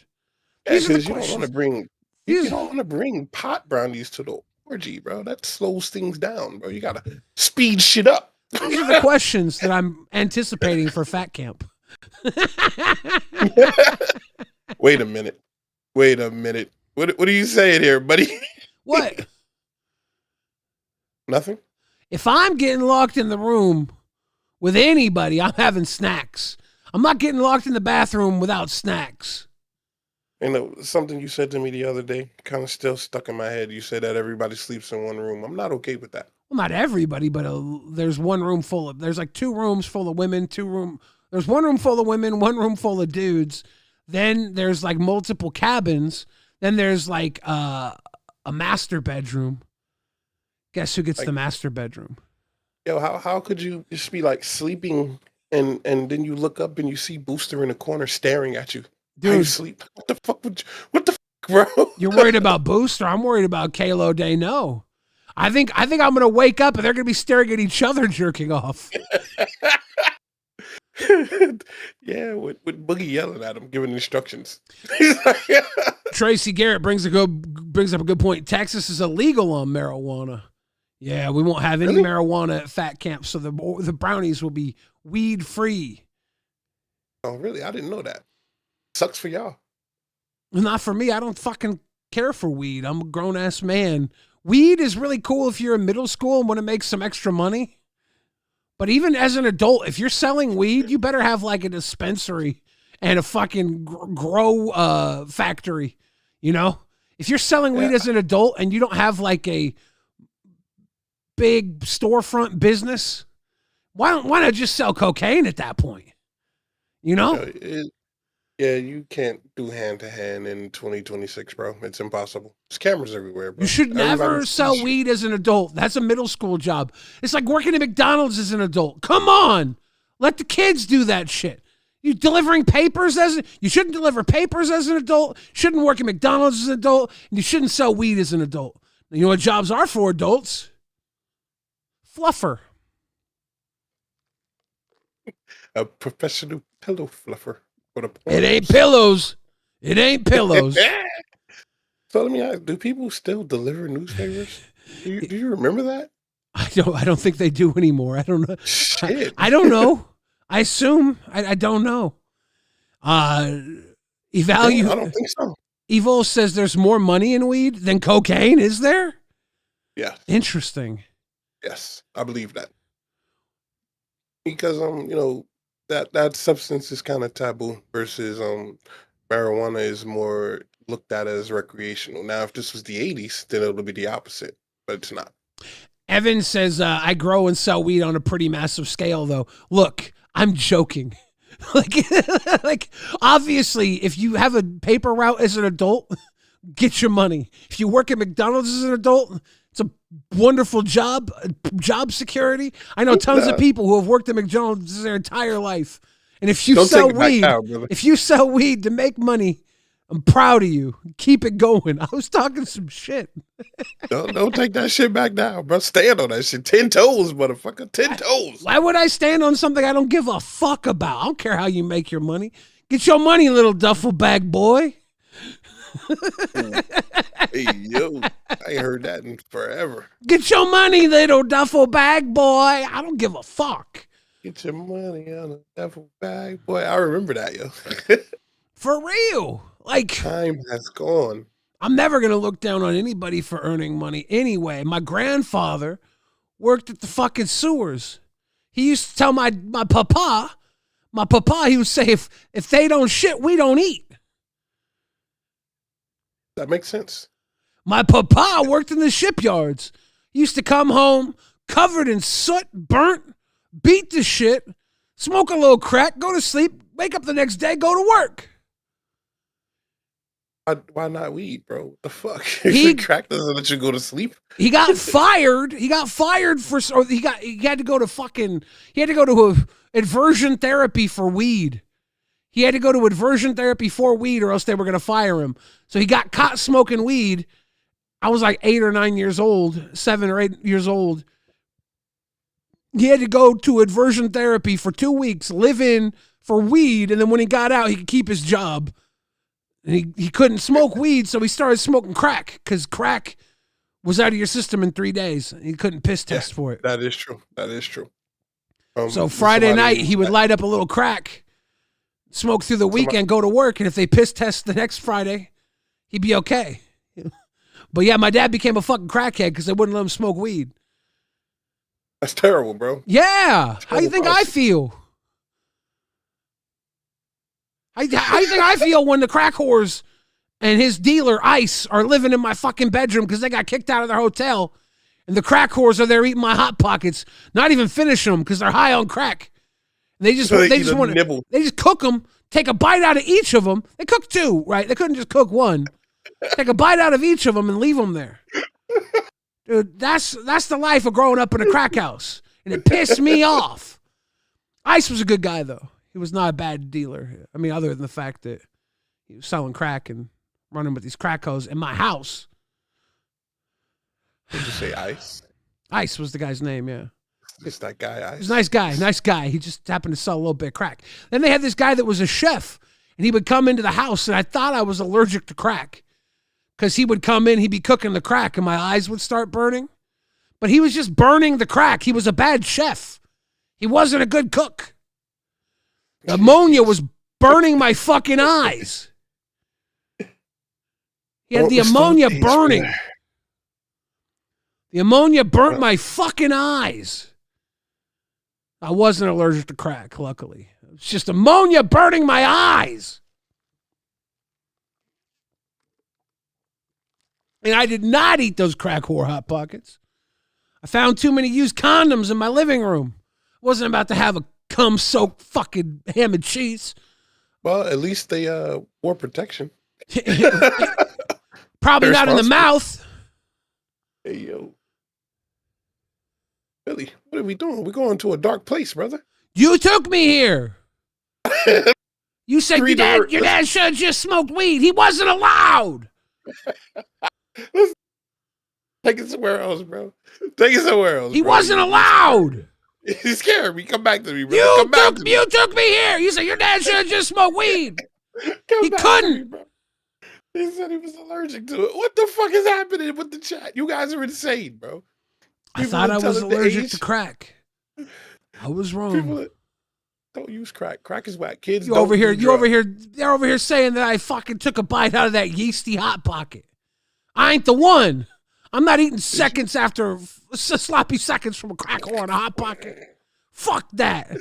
These are the questions. You don't want to bring pot brownies to the orgy, bro. That slows things down, bro. You got to speed shit up.
These are the questions that I'm anticipating for Fat Camp.
Wait a minute. What are you saying here, buddy?
What?
Nothing?
If I'm getting locked in the room with anybody, I'm having snacks. I'm not getting locked in the bathroom without snacks.
Something you said to me the other day kind of still stuck in my head. You said that everybody sleeps in one room. I'm not okay with that.
Well, not everybody, but there's one room there's like 2 rooms full of women, there's 1 room full of women, 1 room full of dudes. Then there's like multiple cabins. Then there's like a master bedroom. Guess who gets the master bedroom?
Yo, how could you just be like sleeping and then you look up and you see Booster in the corner staring at you? Dude, how you sleep? What the fuck bro?
You're worried about Booster. I'm worried about Kalo Dano. I think I'm gonna wake up and they're gonna be staring at each other jerking off.
Yeah, with Boogie yelling at him, giving instructions.
Tracy Garrett brings up a good point. Texas is illegal on marijuana. Yeah, we won't have any marijuana at Fat Camp, so the brownies will be weed free.
Oh, really? I didn't know that. Sucks for y'all.
Not for me. I don't fucking care for weed. I'm a grown ass man. Weed is really cool if you're in middle school and want to make some extra money. But even as an adult, if you're selling weed, you better have like a dispensary and a fucking grow factory. If you're selling weed as an adult and you don't have like a big storefront business, why not just sell cocaine at that point?
Yeah, you can't do hand-to-hand in 2026, bro. It's impossible. There's cameras everywhere, bro.
You should never sell weed as an adult. That's a middle school job. It's like working at McDonald's as an adult. Come on. Let the kids do that shit. You delivering papers you shouldn't deliver papers as an adult, shouldn't work at McDonald's as an adult, and you shouldn't sell weed as an adult. You know what jobs are for adults? Fluffer.
A professional pillow fluffer.
It ain't pillows. It ain't pillows.
So let me ask, do people still deliver newspapers? Do you remember that?
I don't think they do anymore. I don't know.
Shit.
I don't know. I assume. I don't know.
Yeah, I don't think so.
Evil says there's more money in weed than cocaine. Is there?
Yeah.
Interesting.
Yes, I believe that. Because that substance is kind of taboo versus marijuana is more looked at as recreational. Now, if this was the 80s, then it'll be the opposite, but it's not.
Evan says, I grow and sell weed on a pretty massive scale, though. Look, I'm joking. like, obviously, if you have a paper route as an adult, get your money. If you work at McDonald's as an adult, it's a wonderful job security. I know tons of people who have worked at McDonald's their entire life. And if you sell weed, to make money, I'm proud of you. Keep it going. I was talking some shit.
Don't take that shit back down, bro. Stand on that shit. 10 toes, motherfucker. 10 toes.
Why would I stand on something I don't give a fuck about? I don't care how you make your money. Get your money, little duffel bag boy.
Hey, yo. I ain't heard that in forever.
Get your money, little duffel bag boy. I don't give a fuck.
Get your money on a duffel bag boy. I remember that, yo.
For real. Like,
time has gone.
I'm never going to look down on anybody for earning money anyway. My grandfather worked at the fucking sewers. He used to tell my papa, he would say, if they don't shit, we don't eat.
That makes sense.
My papa worked in the shipyards. He used to come home covered in soot, burnt, beat the shit, smoke a little crack, go to sleep, wake up the next day, go to work.
Why not weed, bro? What the fuck? Crack doesn't let you go to sleep.
He got fired. He had to go to aversion therapy for weed. He had to go to aversion therapy for weed or else they were going to fire him. So he got caught smoking weed. I was like 7 or 8 years old. He had to go to aversion therapy for 2 weeks, live in for weed, and then when he got out, he could keep his job. And he couldn't smoke weed, so he started smoking crack because crack was out of your system in 3 days. He couldn't piss test for it.
That is true. That is true.
So Friday night, he would light up a little crack, smoke through the weekend, go to work, and if they piss test the next Friday, he'd be okay. But yeah, my dad became a fucking crackhead because they wouldn't let him smoke weed.
That's terrible, bro.
Yeah. How do you think I feel? How do you think I feel when the crack whores and his dealer, Ice, are living in my fucking bedroom because they got kicked out of their hotel, and the crack whores are there eating my Hot Pockets, not even finish them because they're high on crack. And they just cook them, take a bite out of each of them. They cook 2, right? They couldn't just cook 1. Take a bite out of each of them and leave them there. Dude, that's the life of growing up in a crack house, and it pissed me off. Ice was a good guy, though. He was not a bad dealer. I mean, other than the fact that he was selling crack and running with these crack hoes in my house.
Did you say Ice?
Ice was the guy's name, yeah.
Just that guy, Ice.
He was a nice guy. He just happened to sell a little bit of crack. Then they had this guy that was a chef, and he would come into the house, and I thought I was allergic to crack because he would come in, he'd be cooking the crack, and my eyes would start burning. But he was just burning the crack. He was a bad chef. He wasn't a good cook. The ammonia was burning my fucking eyes. He had the ammonia burning. The ammonia burnt my fucking eyes. I wasn't allergic to crack, luckily. It was just ammonia burning my eyes. And I did not eat those crack whore Hot Pockets. I found too many used condoms in my living room. I wasn't about to have a cum-soaked fucking ham and cheese.
Well, at least they wore protection.
Probably not in the mouth.
Hey, yo. Billy, what are we doing? We're going to a dark place, brother.
You took me here. You said your dad should have just smoked weed. He wasn't allowed.
Take it somewhere else, bro. Take it somewhere else.
He wasn't allowed.
He's scared me. Come back to me, bro.
You took me here. You said your dad should have just smoked weed. He couldn't.
Me, bro. He said he was allergic to it. What the fuck is happening with the chat? You guys are insane, bro.
I thought I was allergic to crack. I was wrong.
Don't use crack. Crack is whack. Kids
You
don't
over here,
do
you over
drugs.
here, they're over here saying that I fucking took a bite out of that yeasty Hot Pocket. I ain't the one. I'm not eating seconds after sloppy seconds from a crack whore and a Hot Pocket. Fuck that.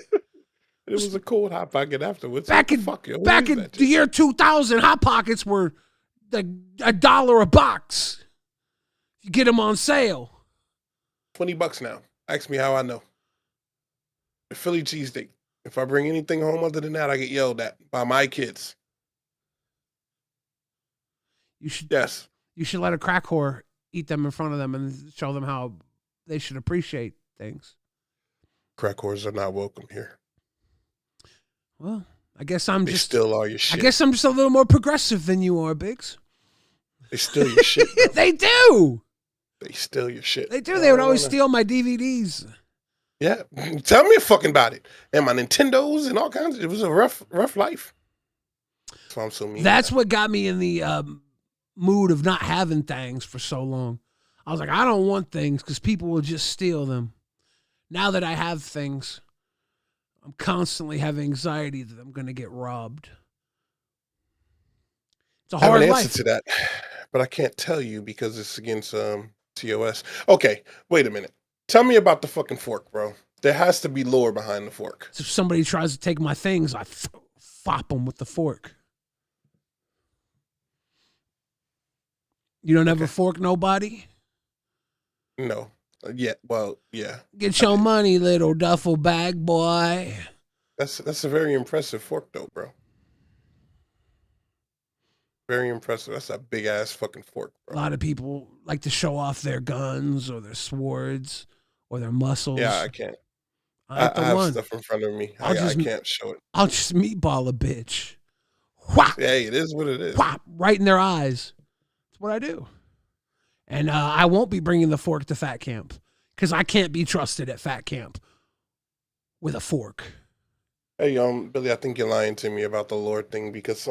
It was a cold Hot Pocket afterwards.
Back
What
in
the fuck, yo? Who
back
is
in
that
the
shit?
year 2000, Hot Pockets were like $1 a box. You get them on sale.
$20 now. Ask me how I know. The Philly cheesesteak. If I bring anything home other than that, I get yelled at by my kids.
You should
Yes.
You should let a crack whore eat them in front of them and show them how they should appreciate things.
Crack whores are not welcome here.
Well, I guess
They steal all your shit.
I guess I'm just a little more progressive than you are, Biggs.
They steal your shit, bro.
They do.
They steal your shit.
They do. They would always steal my DVDs.
Yeah. Tell me fucking about it. And my Nintendos and all kinds. It was a rough life. That's why I'm so mean.
That's what got me in the mood of not having things for so long. I was like, I don't want things because people will just steal them. Now that I have things, I'm constantly having anxiety that I'm going to get robbed. It's a
I have
hard
an
life.
answer to that, but I can't tell you because it's against TOS. Okay, wait a minute. Tell me about the fucking fork, bro. There has to be lore behind the fork.
So if somebody tries to take my things, I fop them with the fork. You don't ever fork nobody?
No. Yeah. Well, yeah.
Get your money, little duffel bag boy.
That's a very impressive fork, though, bro. Very impressive. That's a big ass fucking fork,
A
bro.
lot of people like to show off their guns or their swords or their muscles.
Yeah, I can't.
I ain't the
I have
one.
stuff in front of me.
I'll
I can't show it.
I'll just meatball a bitch. Whop,
Hey, it is what it is.
whop, right in their eyes. That's what I do. And I won't be bringing the fork to fat camp because I can't be trusted at fat camp with a fork.
Hey, Billy, I think you're lying to me about the lore thing because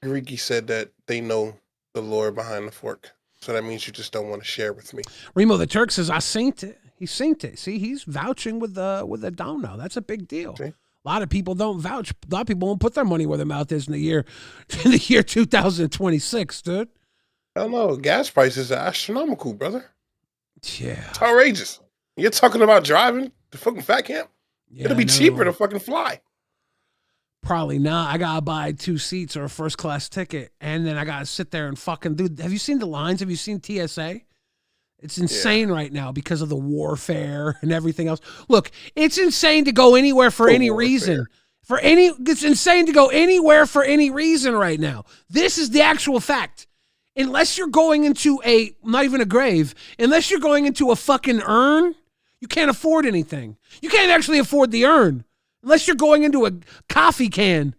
Ricky said that they know the lore behind the fork. So that means you just don't want to share with me.
Remo the Turk says, I synced it. He synced it. See, he's vouching with the dono. That's a big deal.
See?
A lot of people don't vouch. A lot of people won't put their money where their mouth is in the year 2026, dude.
Hell no, gas prices are astronomical, brother.
Yeah.
It's outrageous. You're talking about driving to fucking fat camp?
Yeah,
It'll be cheaper to fucking fly.
Probably not. I gotta buy 2 seats or a first class ticket, and then I gotta sit there and fucking do. Have you seen the lines? Have you seen TSA? It's insane right now because of the warfare and everything else. Look, it's insane to go anywhere for any reason. It's insane to go anywhere for any reason right now. This is the actual fact. Unless you're going into not even a grave, unless you're going into a fucking urn, you can't afford anything. You can't actually afford the urn. Unless you're going into a coffee can.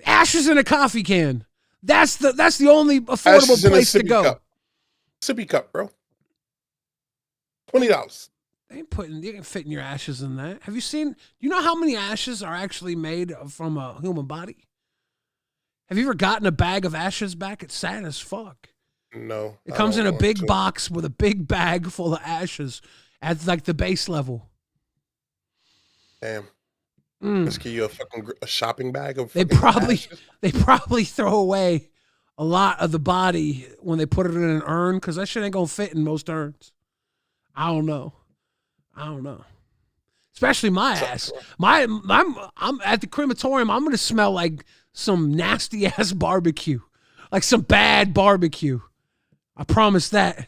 Ashes in a coffee can. That's the only affordable
Ashes in a
place to
sippy
go.
cup. Sippy cup, bro. $20.
You can fit in your ashes in that. Have you seen, you know how many ashes are actually made from a human body? Have you ever gotten a bag of ashes back? It's sad as fuck.
No.
It comes in a big box with a big bag full of ashes at like the base level.
Damn. Let's give you a shopping bag of
They probably throw away a lot of the body when they put it in an urn because that shit ain't gonna fit in most urns. I don't know. Especially my ass. I'm at the crematorium. I'm gonna smell like some nasty ass barbecue, like some bad barbecue. I promise that.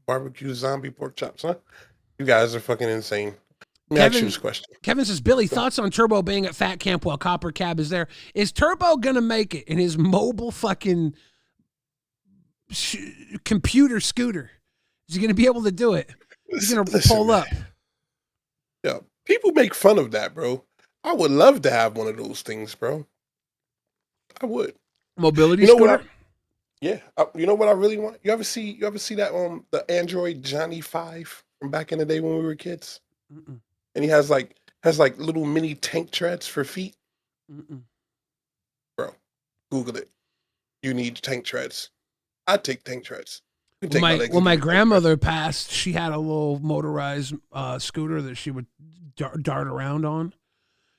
Barbecue zombie pork chops, huh? You guys are fucking insane. Let me ask you this question.
Kevin says, Billy, thoughts on Turbo being at Fat Camp while Copper Cab is there? Is Turbo gonna make it in his mobile fucking computer scooter? Is he gonna be able to do it? He's gonna pull up.
Yeah, people make fun of that, bro. I would love to have one of those things, bro. I would.
Mobility
scooter?
scooter?
You know what I really want? You ever see that the Android Johnny 5 from back in the day when we were kids?
Mm-mm.
And he has like little mini tank treads for feet.
Mm-mm.
Bro, Google it. You need tank treads. I'd take tank treads. You
When
take legs
when
and
my
give me leg
grandmother passed, she had a little motorized scooter that she would dart around on.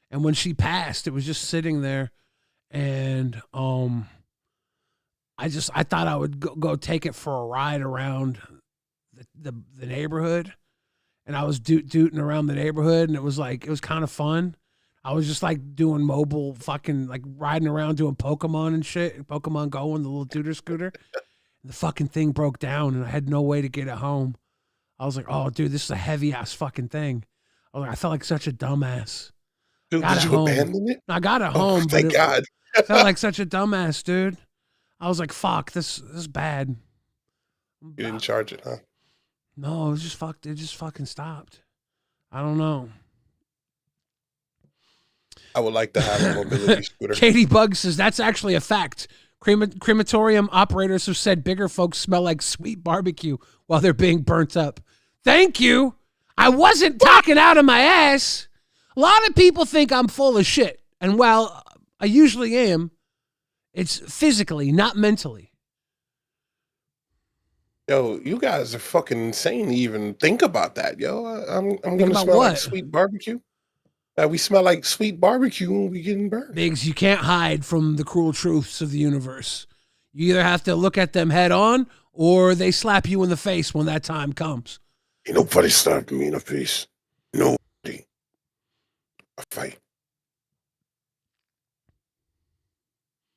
And when she passed, it was just sitting there, and I thought I would go take it for a ride around the neighborhood, and I was dooting around the neighborhood, and it was kind of fun. I was just like doing mobile fucking like riding around doing Pokemon and shit, Pokemon Go on the little tutor scooter. The fucking thing broke down, and I had no way to get it home. I was like, oh, dude, this is a heavy ass fucking thing. I felt like such a dumbass.
Dude, did you abandon it?
I got it
Oh,
home, but
thank God.
I felt like such a dumbass, dude. I was like, fuck, this is bad.
You didn't charge it, huh?
No, it was just fucked. It just fucking stopped. I don't know.
I would like to have a mobility scooter.
Katie Bug says that's actually a fact. Crematorium operators have said bigger folks smell like sweet barbecue while they're being burnt up. Thank you. I wasn't talking out of my ass. A lot of people think I'm full of shit. And while I usually am, it's physically, not mentally.
Yo, you guys are fucking insane to even think about that, yo. I'm gonna
about
smell
what?
like sweet barbecue. We smell like sweet barbecue when we getting burned.
Biggs, you can't hide from the cruel truths of the universe. You either have to look at them head on, or they slap you in the face when that time comes.
Ain't nobody slapping me in the face. Nobody. A fight.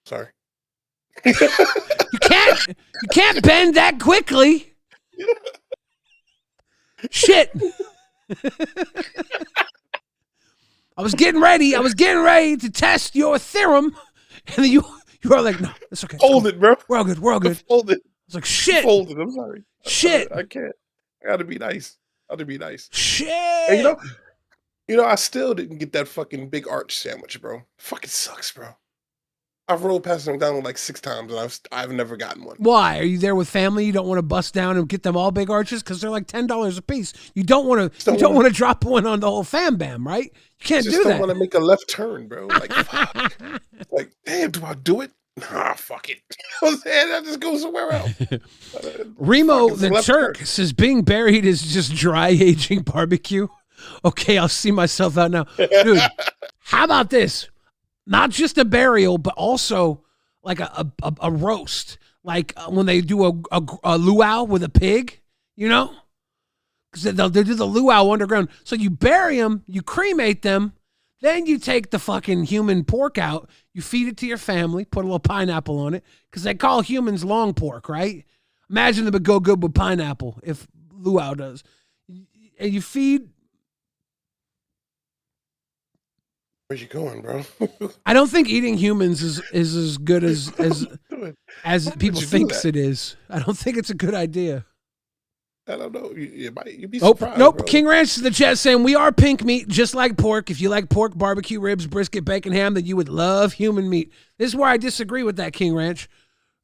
Sorry.
You can't bend that quickly. Shit. I was getting ready to test your theorem, and then you are like, no, it's okay.
Hold it, bro.
We're all good.
Hold it.
I was like, shit.
Hold it. I'm sorry.
Shit.
I can't. I gotta be nice.
Shit.
And I still didn't get that fucking big arch sandwich, bro. Fucking sucks, bro. I've rolled past McDonald's like 6 times, and I've never gotten one.
Why? Are you there with family? You don't want to bust down and get them all big arches because they're like $10 a piece. You don't want to drop one on the whole fam bam, right? You can't do that.
Just don't want to make a left turn, bro. Like, fuck. Like, damn, do I do it? Nah, fuck it. You know what I'm saying? I just go somewhere else.
Remo the Turk says being buried is just dry aging barbecue. Okay, I'll see myself out now. Dude, how about this? Not just a burial, but also like a roast. Like when they do a luau with a pig, you know? Because they'll do the luau underground. So you bury them, you cremate them, then you take the fucking human pork out, you feed it to your family, put a little pineapple on it, because they call humans long pork, right? Imagine them would go good with pineapple if luau does. And you feed...
Where you going, bro?
I don't think eating humans is as good as people think it is. I don't think it's a good idea.
I don't know. You'd be surprised.
Nope.
Bro.
King Ranch in the chat saying we are pink meat, just like pork. If you like pork, barbecue ribs, brisket, bacon, ham, then you would love human meat. This is where I disagree with that, King Ranch.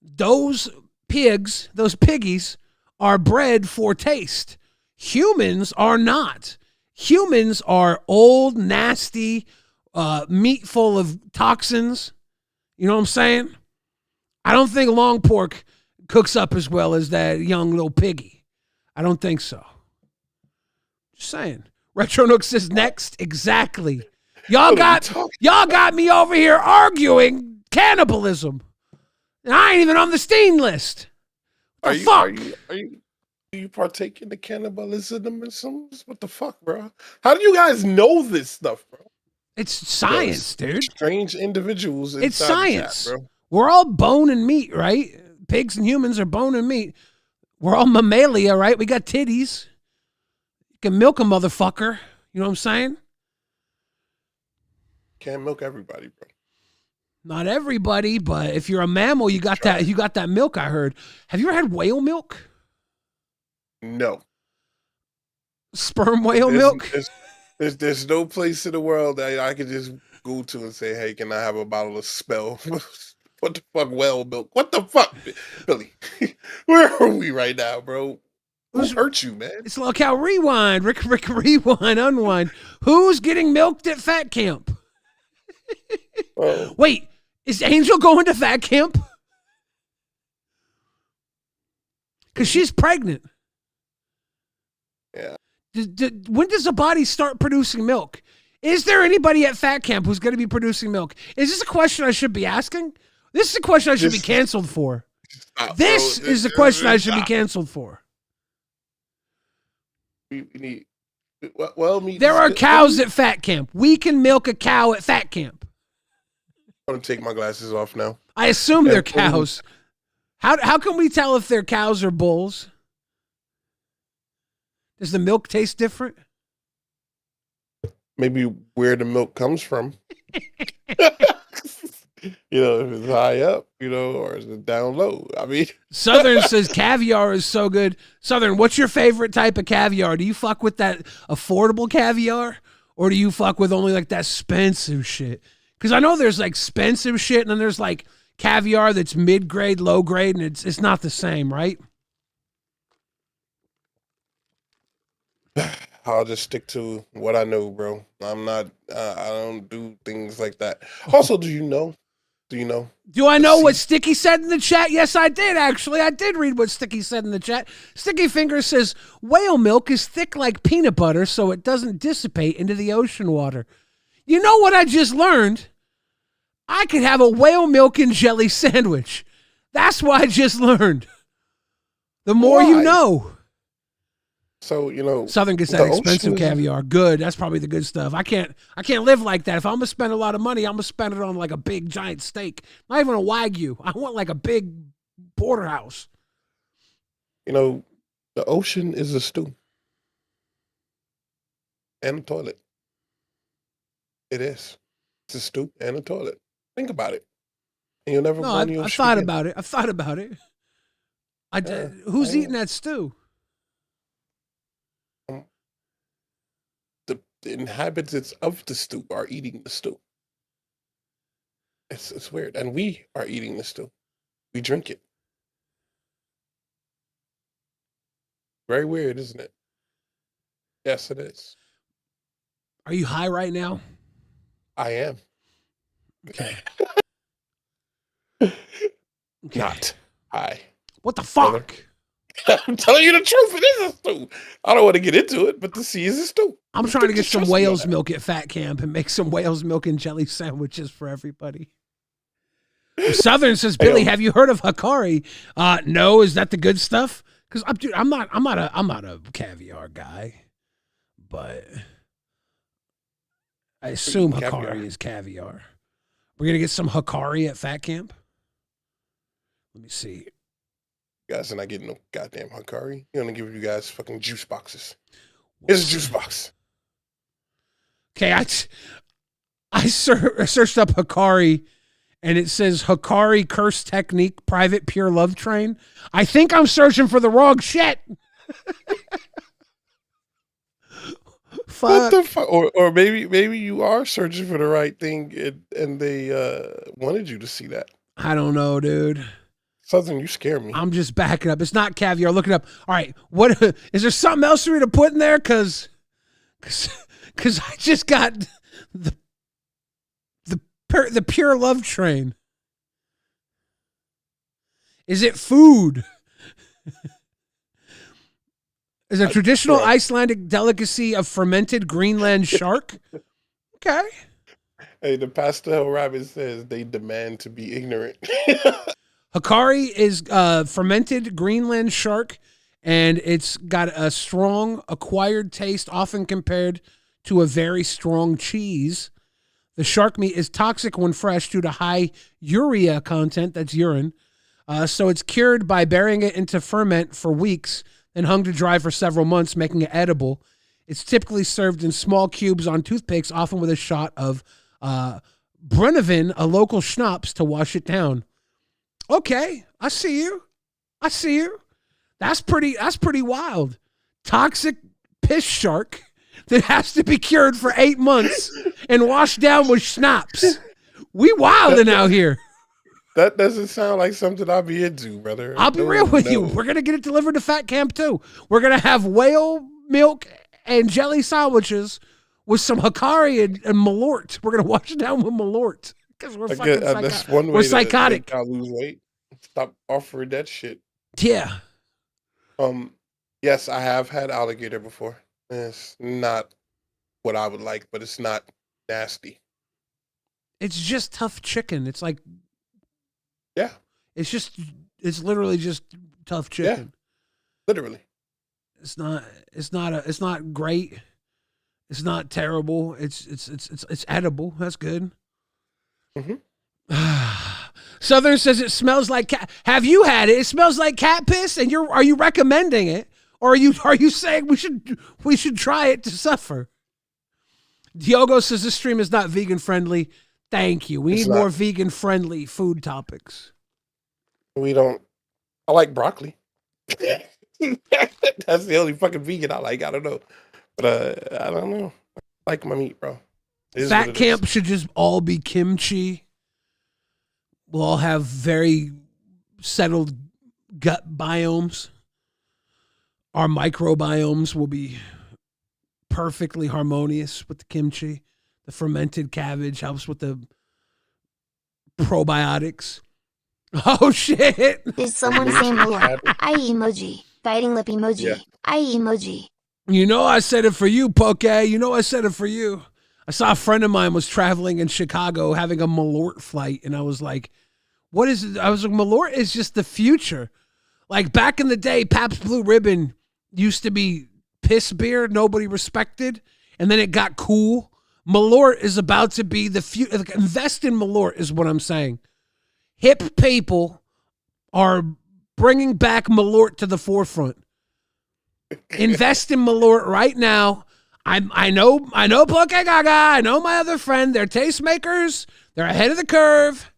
Those pigs, those piggies, are bred for taste. Humans are not. Humans are old, nasty, meat full of toxins. You know what I'm saying? I don't think long pork cooks up as well as that young little piggy. I don't think so. Just saying. Retro Nook says next. Exactly. Y'all got me over here arguing cannibalism. And I ain't even on the Steen list. What the fuck?
Do you partake in the cannibalism? What the fuck, bro? How do you guys know this stuff, bro?
It's science, dude.
Strange individuals.
It's science.
The chat, bro.
We're all bone and meat, right? Pigs and humans are bone and meat. We're all mammalia, right? We got titties. You can milk a motherfucker. You know what I'm saying?
Can't milk everybody, bro.
Not everybody, but if you're a mammal, you got that. You got that milk. I heard. Have you ever had whale milk?
No.
Sperm whale milk.
There's no place in the world that I could just go to and say, hey, can I have a bottle of Spell? What the fuck, whale milk? What the fuck, Billy? Where are we right now, bro? Who hurt you, man?
It's LolcowRewind. Rick, rewind, unwind. Who's getting milked at fat camp? Wait, is Angel going to fat camp? because she's pregnant.
Yeah.
When does a body start producing milk? Is there anybody at Fat Camp who's going to be producing milk? Is this a question I should be asking? This is a question I should be canceled for. This is a question I should be canceled for.
We need. Well,
there are cows at Fat Camp. We can milk a cow at Fat Camp.
I'm going to take my glasses off now.
I assume they're cows. How can we tell if they're cows or bulls? Does the milk taste different?
Maybe where the milk comes from. If it's high up, or is it down low? I mean,
Southern says caviar is so good. Southern, what's your favorite type of caviar? Do you fuck with that affordable caviar, or do you fuck with only like that expensive shit? Because I know there's like expensive shit, and then there's like caviar that's mid-grade, low-grade, and it's not the same, right?
I'll just stick to what I know, bro. I'm not. I don't do things like that. Also, do you know? Do
I know what Sticky said in the chat? Yes, I did, actually. I did read what Sticky said in the chat. Sticky Finger says, whale milk is thick like peanut butter, so it doesn't dissipate into the ocean water. You know what I just learned? I could have a whale milk and jelly sandwich. That's what I just learned. The more you know.
So,
Southern gets that expensive caviar. Good. That's probably the good stuff. I can't live like that. If I'm going to spend a lot of money, I'm going to spend it on like a big giant steak. Not even a Wagyu. I want like a big porterhouse.
The ocean is a stew. And a toilet. It is. It's a stew and a toilet. Think about it. And you'll never burn your
I thought about it. Who's eating that stew?
The inhabitants of the stew are eating the stew. It's weird. And we are eating the stew. We drink it. Very weird, isn't it? Yes, it is.
Are you high right now?
I am.
Okay.
Not high.
What the fuck?
I'm telling you the truth. It is a stew. I don't want to get into it, but the sea is a stew.
I'm trying to get some whale's milk at Fat Camp and make some whale's milk and jelly sandwiches for everybody. Southern says, Billy, have you heard of Hikari? No. Is that the good stuff? Because I'm not a caviar guy, but I assume Hikari is caviar. We're gonna get some Hikari at Fat Camp. Let me see.
You guys are not getting no goddamn Hikari. You're gonna give you guys fucking juice boxes. Here's a juice box.
Okay, I searched up Hikari, and it says Hikari Curse Technique Private Pure Love Train. I think I'm searching for the wrong shit. Fuck.
What the fuck? Or maybe you are searching for the right thing, and they wanted you to see that.
I don't know, dude.
Southern, you scare me.
I'm just backing up. It's not caviar. Look it up. All right, what is there something else for me to put in there? Cause I just got the pure love train. Is it food? Is a traditional Icelandic delicacy of fermented Greenland shark? Okay.
Hey, the Pastel Rabbit says they demand to be ignorant.
Hikari is fermented Greenland shark, and it's got a strong acquired taste, often compared to a very strong cheese. The shark meat is toxic when fresh due to high urea content, that's urine. So it's cured by burying it into ferment for weeks, then hung to dry for several months, making it edible. It's typically served in small cubes on toothpicks, often with a shot of Brennivin, a local schnapps, to wash it down. Okay, I see you. That's pretty wild. Toxic piss shark that has to be cured for 8 months and washed down with schnapps. We wilding out here.
That doesn't sound like something I'll be into, brother.
I'll be real with you. We're going to get it delivered to Fat Camp, too. We're going to have whale milk and jelly sandwiches with some Hikari and Malort. We're going to wash it down with Malort. Because we're fucking
that's one way
we're psychotic.
To lose weight. Stop offering that shit.
Yeah.
Um, yes, I have had alligator before. It's not what I would like, but it's not nasty.
It's just tough chicken. It's like
Yeah,
it's just it's literally just tough
yeah,
chicken.
literally.
It's not it's not great. It's not terrible. It's edible. That's good.
Hmm.
Southern says it smells like cat. Have you had it? It smells like cat piss, and are you recommending it, or are you saying we should try it to suffer? Diogo says this stream is not vegan friendly. Thank you. We
It's
need more
not.
vegan friendly food topics.
We don't. I like broccoli. That's the only fucking vegan I like. I don't know, but I don't know. I like my meat, bro. It is what
Fat
it is.
camp should just all be kimchi. We'll all have very settled gut biomes. Our microbiomes will be perfectly harmonious with the kimchi. The fermented cabbage helps with the probiotics. Oh shit!
Did someone say Malort?
Cabbage.
I emoji. Biting lip emoji.
Yeah.
I emoji.
You know I said it for you, Poke. You know I said it for you. I saw a friend of mine was traveling in Chicago having a Malort flight, and I was like, what is it? I was like, Malort is just the future. Like back in the day, Pabst Blue Ribbon used to be piss beer nobody respected, and then it got cool. Malort is about to be the future. Like, invest in Malort is what I'm saying. Hip people are bringing back Malort to the forefront. Invest in Malort right now. I know Poke Gaga. I know my other friend. They're tastemakers. They're ahead of the curve.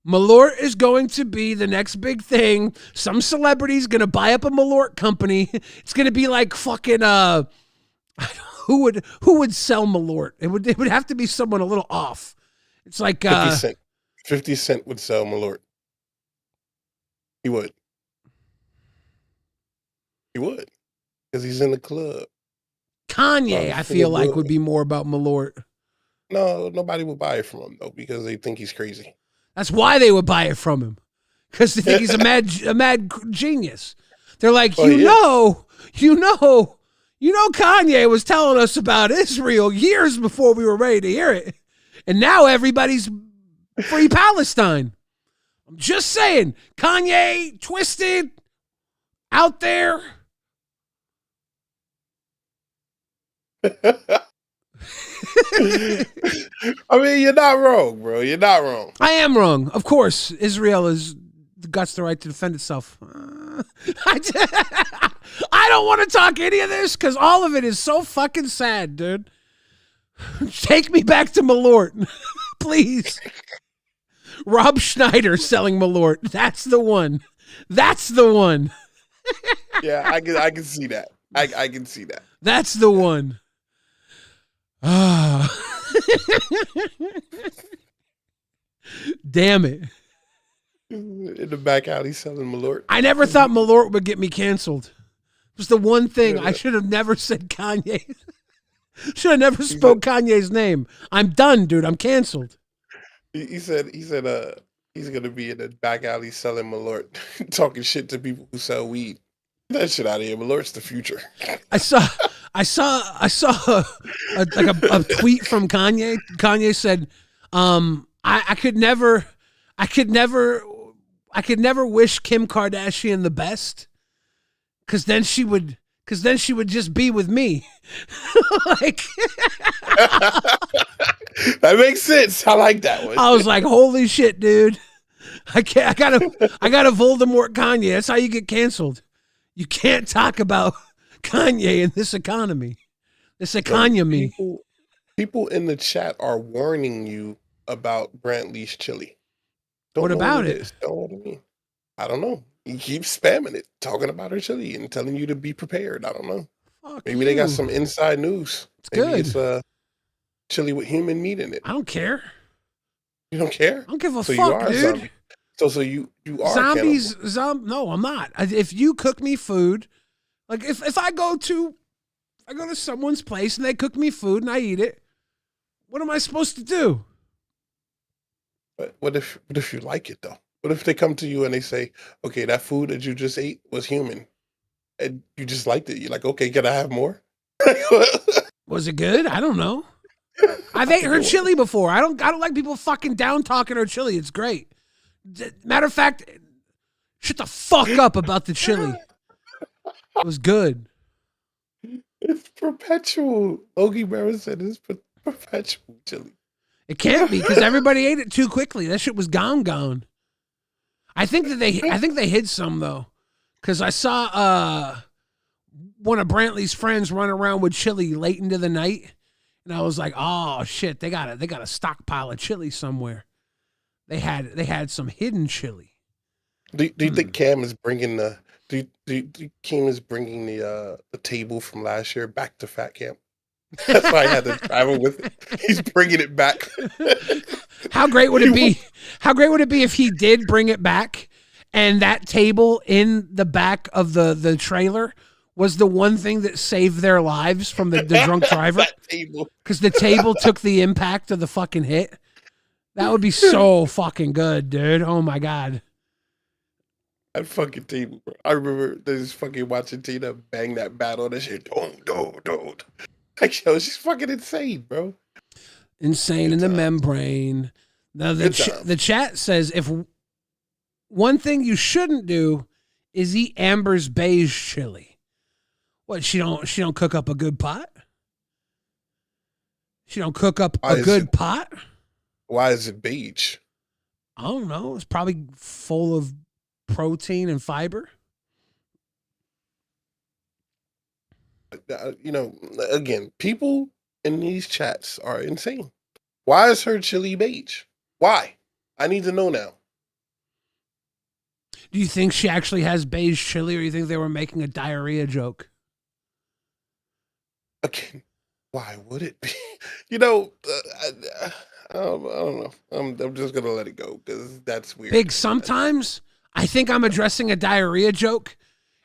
Malort is going to be the next big thing. Some celebrity's gonna buy up a Malort company. It's gonna be like fucking who would sell Malort? It would have to be someone a little off. It's like
50 Cent. 50 Cent would sell Malort. He would. He would. Because he's in the club.
Kanye, I feel like would be more about Malort.
No, nobody will buy it from him though, because they think he's crazy.
That's why they would buy it from him. Because they think he's a mad genius. They're like,
Oh,
you know, Kanye was telling us about Israel years before we were ready to hear it. And now everybody's free Palestine. I'm just saying, Kanye twisted out there.
I mean, you're not wrong, bro. You're not wrong.
I am wrong. Of course, Israel has got the right to defend itself. I don't want to talk any of this because all of it is so fucking sad, dude. Take me back to Malort, please. Rob Schneider selling Malort. That's the one. That's the one.
Yeah, I can see that. I can see that.
That's the one. Ah. Damn it.
In the back alley selling Malort.
I never thought Malort would get me canceled. It was the one thing I should have never said Kanye. Should have never spoke Kanye's name. I'm done, dude. I'm canceled.
He said he's gonna be in the back alley selling Malort, talking shit to people who sell weed. Get that shit out of here. Malort's the future.
I saw a tweet from Kanye. Kanye said, I could never wish Kim Kardashian the best because then she would just be with me. Like
that makes sense. I like that one.
I was like, holy shit, dude. I got a Voldemort Kanye. That's how you get canceled. You can't talk about Kanye in this economy. This economy.
People in the chat are warning you about Brantley's chili.
What about it?
Don't know what I mean. I don't know. He keeps spamming it, talking about her chili and telling you to be prepared. I don't know.
Fuck
Maybe they got
you.
some inside news.
It's
Maybe
good.
It's chili with human meat in it.
I don't care.
You don't care?
I don't give a
So you
fuck,
are a
dude.
zombie. So you are
Zombies,
cannibal.
no, I'm not. If you cook me food, like if I go to someone's place and they cook me food and I eat it, what am I supposed to do?
But what if you like it though? What if they come to you and they say, "Okay, that food that you just ate was human. and you just liked it. You're like, okay, can I have more?
Was it good? I don't know. I've ate her chili before. I don't like people fucking down talking her chili. It's great. Matter of fact, shut the fuck up about the chili. It was good.
It's perpetual. Ogie Barrett said it's perpetual chili.
It can't be because everybody ate it too quickly. That shit was gone. I think they hid some though, because I saw one of Brantley's friends run around with chili late into the night, and I was like, oh shit, they got a stockpile of chili somewhere. They had some hidden chili.
Do you think Cam is bringing the? Do you think Cam is bringing the table from last year back to Fat Camp? That's why I had to travel with it. He's bringing it back.
How great would it be? How great would it be if he did bring it back, and that table in the back of the trailer was the one thing that saved their lives from the drunk driver? Because the table took the impact of the fucking hit. That would be so fucking good, dude. Oh my God.
That fucking table, bro. I remember just fucking watching Tina bang that bat on that shit. Don't. Like, yo, she's fucking insane, bro.
Insane in the membrane. Now the chat says if one thing you shouldn't do is eat Amber's beige chili. What, she don't cook up a good pot? She don't cook up a good pot?
Why is it beige?
I don't know. It's probably full of protein and fiber.
Again, people in these chats are insane. Why is her chili beige? Why? I need to know now.
Do you think she actually has beige chili, or do you think they were making a diarrhea joke?
Again, why would it be? I don't know. I'm just gonna let it go because that's weird.
Big, sometimes I think I'm addressing a diarrhea joke,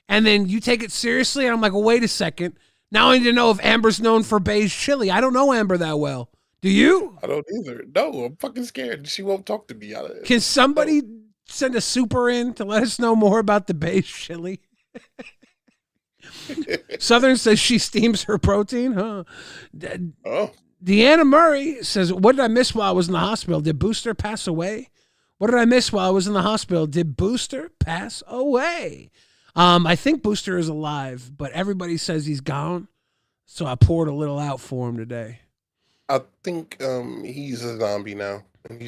and then you take it seriously, and I'm like, well, wait a second. Now I need to know if Amber's known for beige chili. I don't know Amber that well. Do you?
I don't either. No, I'm fucking scared. She won't talk to me.
Can somebody send a super in to let us know more about the beige chili? Southern says she steams her protein, huh? Deanna Murray says, what did I miss while I was in the hospital? Did Booster pass away? What did I miss while I was in the hospital? Did Booster pass away? I think Booster is alive, but everybody says he's gone. So I poured a little out for him today.
I think he's a zombie now. And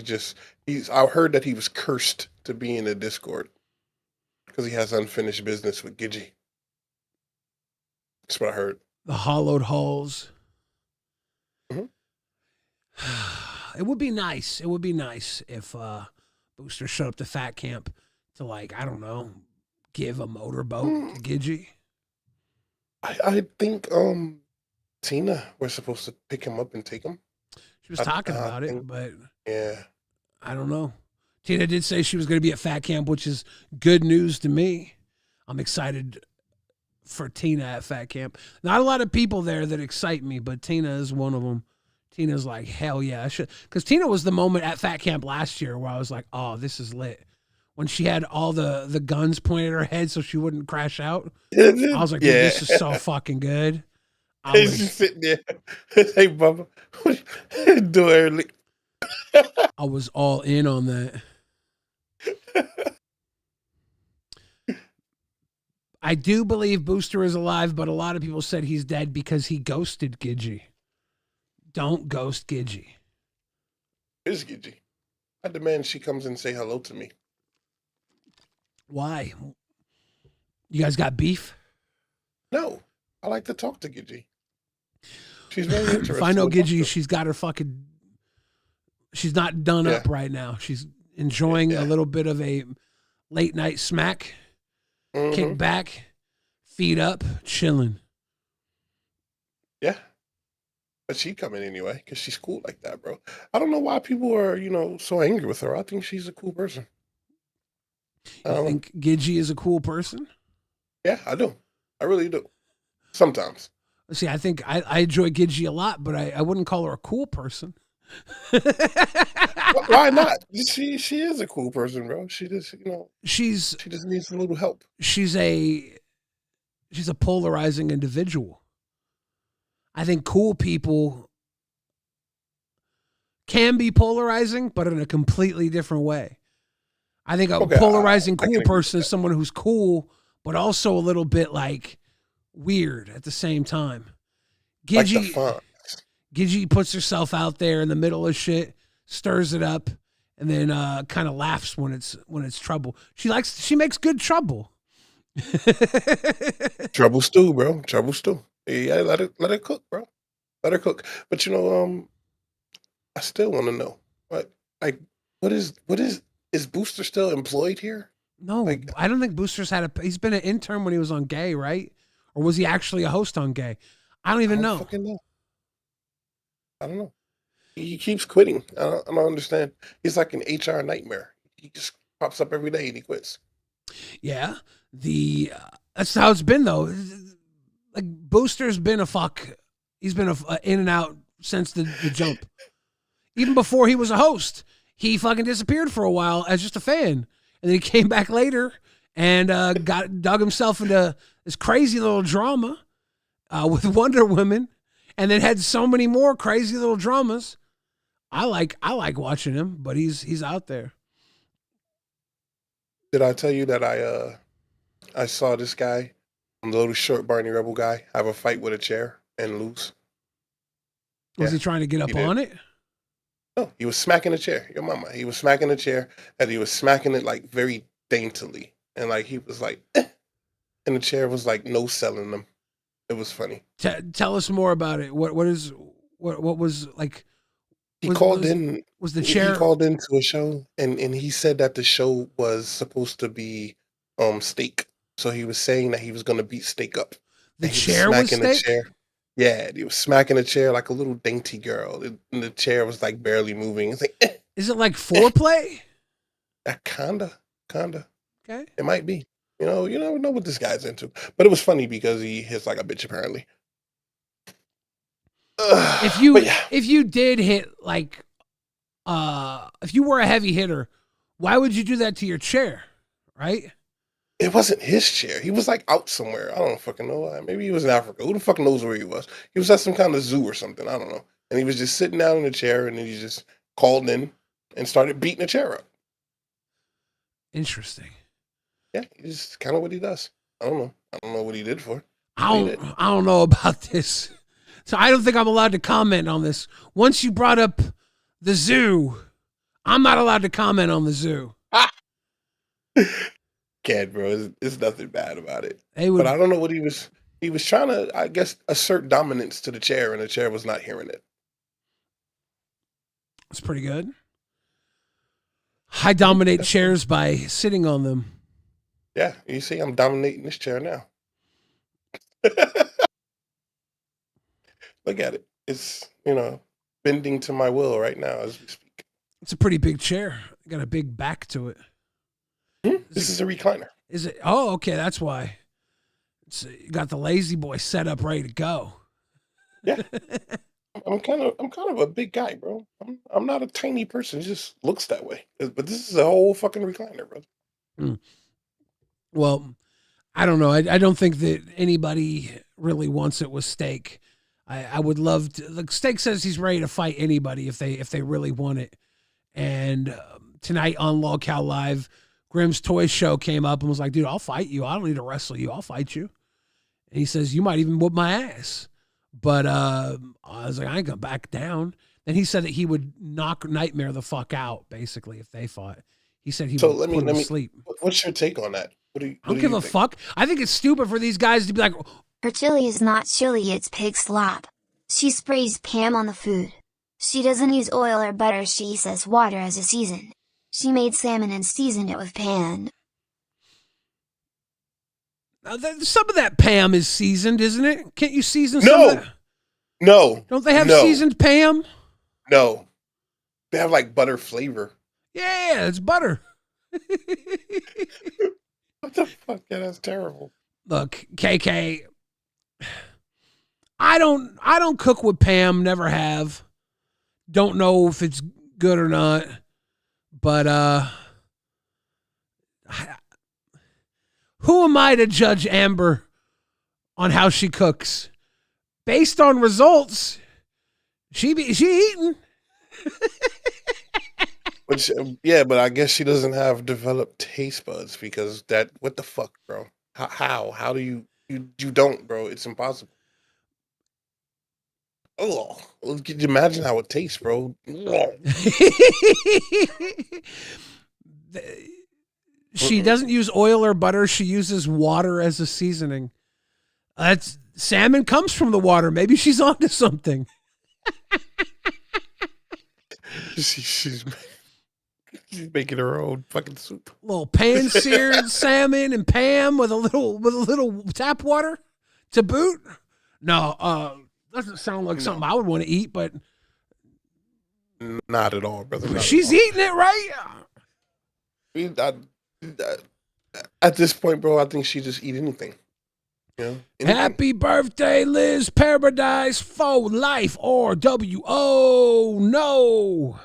I heard that he was cursed to be in the Discord because he has unfinished business with Gidgey. That's what I heard.
The hollowed halls.
Mm-hmm.
It would be nice. It would be nice if Booster showed up to Fat Camp to, like, I don't know, give a motorboat to Gidgey.
I think Tina was supposed to pick him up and take him.
She was talking about it, but
yeah,
I don't know. Tina did say she was going to be at Fat Camp, which is good news to me. I'm excited for Tina at Fat Camp. Not a lot of people there that excite me, but Tina is one of them. Tina's like, hell yeah, I should. Because Tina was the moment at Fat Camp last year where I was like, oh, this is lit. When she had all the guns pointed at her head so she wouldn't crash out. I was like, dude, this is so fucking good.
She's sitting there. Hey, Bubba, what you doing early?
I was all in on that. I do believe Booster is alive, but a lot of people said he's dead because he ghosted Gidgey. Don't ghost Gidgey.
Where's Gidgey? I demand she comes and say hello to me.
Why? You guys got beef?
No. I like to talk to Gidgey. She's very interesting.
If I know Gidgey, she's got her fucking... She's not done up right now. She's enjoying a little bit of a late night smack. Mm-hmm. Kick back, feet up, chilling.
Yeah. But she coming anyway, because she's cool like that, bro. I don't know why people are, so angry with her. I think she's a cool person.
You think Gidgey is a cool person?
Yeah, I do. I really do. Sometimes.
See, I think I enjoy Gidgey a lot, but I wouldn't call her a cool person.
Why not? She is a cool person, bro. She just,
she
just needs a little help.
She's a she's a polarizing individual. I think cool people can be polarizing, but in a completely different way. I think a polarizing cool person is someone who's cool, but also a little bit like weird at the same time. Gidgey puts herself out there in the middle of shit, stirs it up, and then kind of laughs when it's trouble. She makes good trouble.
Trouble stew, bro. Trouble stew. Yeah, let her cook, bro. Let her cook. But I still want to know what is Booster still employed here?
No, I don't think Booster's he's been an intern when he was on Gay, right? Or was he actually a host on Gay? I don't even know.
Fucking know. I don't know. He keeps quitting. I don't understand. He's like an HR nightmare. He just pops up every day and he quits.
Yeah, that's how it's been though. Like Booster's been a fuck. He's been a in and out since the jump. Even before he was a host, he fucking disappeared for a while as just a fan, and then he came back later and dug himself into this crazy little drama with Wonder Woman, and then had so many more crazy little dramas. I like watching him, but he's out there.
Did I tell you that I saw this guy, the little short Barney Rebel guy, have a fight with a chair and lose?
Was he trying to get up on it?
No, he was smacking a chair. Your mama. He was smacking a chair, and he was smacking it like very daintily, and like he was like, eh. And the chair was like no selling them. It was funny.
Tell us more about it. What was like?
He called in.
Was the chair?
He called into a show, and he said that the show was supposed to be steak. So he was saying that he was going to beat steak up.
The chair was steak?
Yeah, he was smacking the chair like a little dainty girl. And the chair was like barely moving. It's like,
is it like foreplay?
Kinda.
Okay.
It might be. You never know what this guy's into. But it was funny because he hits like a bitch apparently.
If you did hit like, if you were a heavy hitter, why would you do that to your chair, right?
It wasn't his chair. He was like out somewhere. I don't fucking know. Maybe he was in Africa. Who the fuck knows where he was? He was at some kind of zoo or something. I don't know. And he was just sitting down in a chair, and then he just called in and started beating the chair up.
Interesting.
Yeah, it's kind of what he does. I don't know. I don't know what he did for.
I don't know about this. So I don't think I'm allowed to comment on this. Once you brought up the zoo, I'm not allowed to comment on the zoo.
Can't, bro. It's nothing bad about it. But I don't know what he was trying to, I guess, assert dominance to the chair, and the chair was not hearing it.
It's pretty good. I dominate chairs by sitting on them.
Yeah, you see, I'm dominating this chair now. Look at it. It's, bending to my will right now as we speak.
It's a pretty big chair. Got a big back to it.
This is a recliner.
Is it? Oh, okay. That's why. You got the lazy boy set up, ready to go.
Yeah. I'm kind of a big guy, bro. I'm not a tiny person. It just looks that way. But this is a whole fucking recliner, bro.
Well, I don't know. I don't think that anybody really wants it with Steak. I would love to. Like Steak says he's ready to fight anybody if they really want it. And tonight on LolCow Live, Grimm's Toy Show came up and was like, dude, I'll fight you. I don't need to wrestle you. I'll fight you. And he says, you might even whoop my ass. But I was like, I ain't going to back down. Then he said that he would knock Nightmare the fuck out, basically, if they fought. He said he would put him to sleep.
What's your take on that?
I don't give a fuck. I think it's stupid for these guys to be like,
her chili is not chili, it's pig slop. She sprays Pam on the food. She doesn't use oil or butter, she says water as a season. She made salmon and seasoned it with Pan.
Some of that Pam is seasoned, isn't it? Can't you season some of that?
No.
Don't they have seasoned Pam?
No. They have like butter flavor.
Yeah, it's butter.
What the fuck? Yeah, that's terrible.
Look, KK, I don't cook with Pam, never have. Don't know if it's good or not. But who am I to judge Amber on how she cooks. Based on results, she eating.
But I guess she doesn't have developed taste buds because what the fuck, bro? How do you don't, bro? It's impossible. Oh, could you imagine how it tastes, bro?
She doesn't use oil or butter. She uses water as a seasoning. Salmon comes from the water. Maybe she's onto something.
She's making her own fucking soup.
Little pan-seared salmon and Pam with a little tap water to boot. No, doesn't sound like something I would want to eat, but
not at all, brother.
She's eating it, right?
At this point, bro, I think she just eat anything. Anything.
Happy birthday, Liz Paradise for life or W.O. No.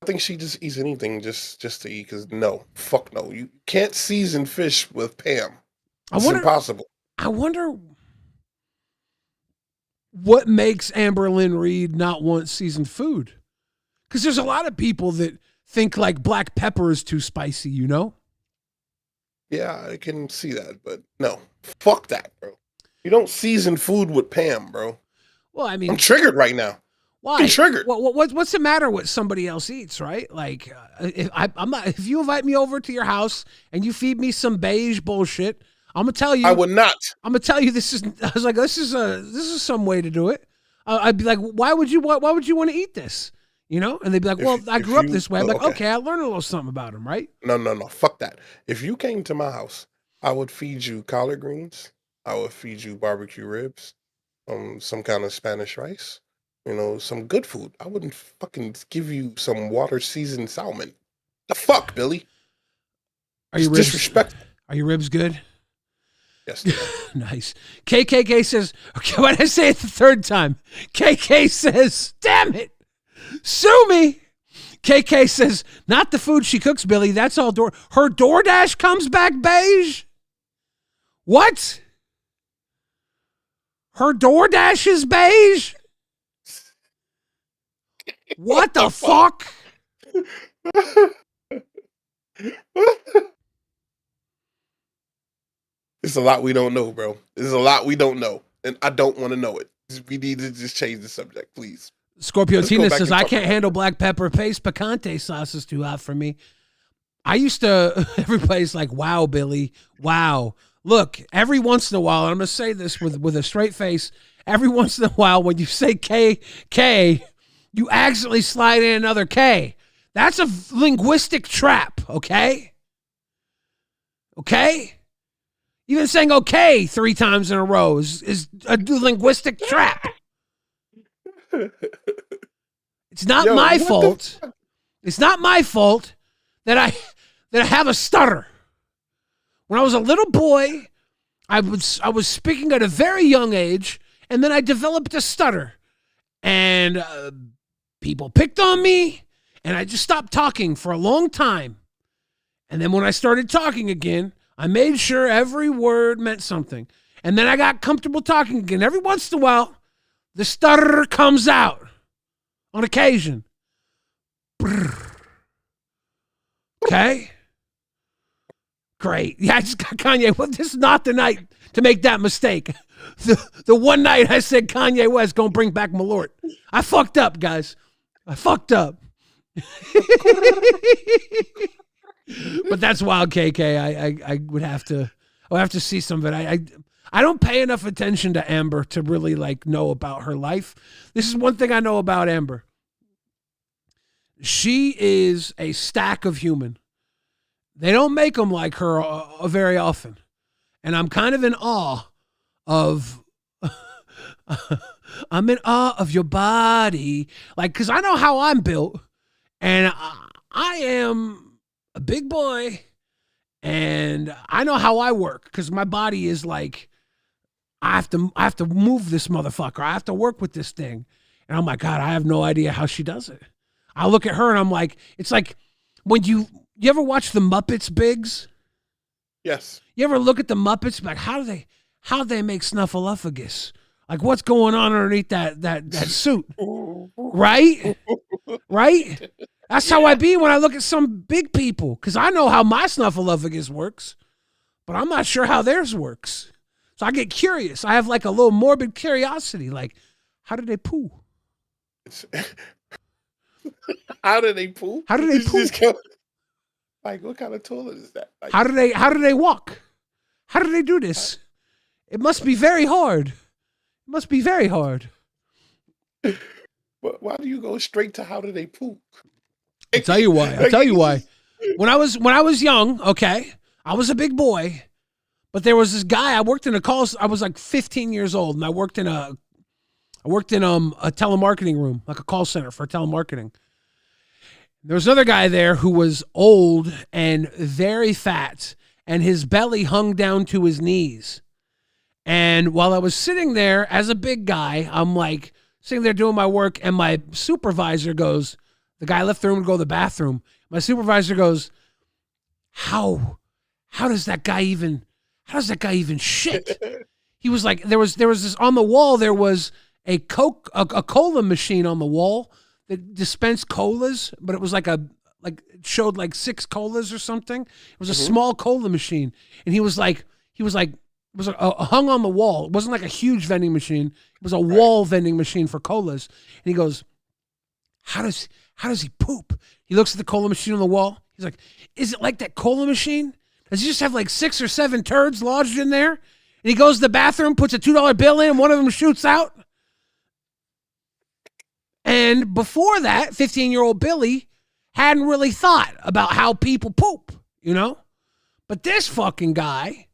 I think she just eats anything just to eat because fuck no. You can't season fish with Pam. It's impossible.
I wonder what makes Amber Lynn Reed not want seasoned food. Because there's a lot of people that think like black pepper is too spicy, you know?
Yeah, I can see that, but no. Fuck that, bro. You don't season food with Pam, bro.
Well, I mean,
I'm triggered right now.
Why?
I'm triggered.
What's the matter with somebody else eats, right? Like, if you invite me over to your house and you feed me some beige bullshit, I'm gonna tell you.
I would not.
I'm gonna tell you this is. I was like, this is some way to do it. I'd be like, why would you want to eat this? You know? And they'd be like, well, I grew up this way. I'm like, okay, I learned a little something about him, right?
No. Fuck that. If you came to my house, I would feed you collard greens. I would feed you barbecue ribs, some kind of Spanish rice. Some good food. I wouldn't fucking give you some water seasoned salmon. The fuck, Billy?
Are your ribs
disrespectful?
Are your ribs good?
Yes.
Nice. KKK says, okay, when I say it the third time, KK says, damn it, sue me. KK says, not the food she cooks, Billy. That's all her DoorDash comes back beige? What? Her DoorDash is beige? What the fuck?
There's a lot we don't know, bro. There's a lot we don't know, and I don't want to know it. We need to just change the subject, please.
Scorpio Tina says, I can't handle black pepper paste. Picante sauce is too hot for me. I used to, everybody's like, wow, Billy, wow. Look, every once in a while, and I'm going to say this with a straight face, every once in a while when you say K, you accidentally slide in another K. That's a linguistic trap, okay? Okay? Even saying okay 3 times in a row is a linguistic trap. It's not my fault. It's not my fault that I have a stutter. When I was a little boy, I was speaking at a very young age, and then I developed a stutter. And people picked on me, and I just stopped talking for a long time. And then when I started talking again, I made sure every word meant something. And then I got comfortable talking again. Every once in a while, the stutter comes out on occasion. Okay? Great. Yeah, I just got Kanye. Well, this is not the night to make that mistake. The one night I said Kanye West gonna bring back Malort. I fucked up, guys. I fucked up. But that's wild, KK. I would have to see some of it. I don't pay enough attention to Amber to really know about her life. This is one thing I know about Amber. She is a stack of human. They don't make them like her very often. And I'm kind of in awe of I'm in awe of your body. Because I know how I'm built. And I am a big boy, and I know how I work because my body is I have to move this motherfucker. I have to work with this thing. And I'm like, God, I have no idea how she does it. I look at her and I'm like, it's like when you ever watch the Muppets, Biggs?
Yes.
You ever look at the Muppets, like, how do how'd they make Snuffleupagus? Like, what's going on underneath that suit? Right? Right? That's how I be when I look at some big people, because I know how my Snuffleupagus works, but I'm not sure how theirs works. So I get curious. I have like a little morbid curiosity. Like, how did they poo?
How do they poop?
How do they poop?
Like, what kind of toilet is that? Like,
How do they walk? How do they do this? It must be very hard. It must be very hard.
but why do you go straight to how do they poop?
I'll tell you why. I'll tell you why. When I was young, okay, I was a big boy, but there was this guy. I worked in a call. I was like 15 years old, and I worked in a telemarketing room, like a call center for telemarketing. There was another guy there who was old and very fat, and his belly hung down to his knees. And while I was sitting there as a big guy, I'm like sitting there doing my work, and my supervisor goes, the guy left the room to go to the bathroom. My supervisor goes, how does that guy even shit? He was like, there was this on the wall, there was a cola machine on the wall that dispensed colas, but it was it showed like 6 colas or something. It was a small cola machine. And he was like, it was hung on the wall. It wasn't like a huge vending machine. It was a wall vending machine for colas. And he goes, how does he poop? He looks at the cola machine on the wall. He's like, is it like that cola machine? Does he just have like 6 or 7 turds lodged in there? And he goes to the bathroom, puts a $2 bill in, and one of them shoots out. And before that, 15-year-old Billy hadn't really thought about how people poop, you know? But this fucking guy,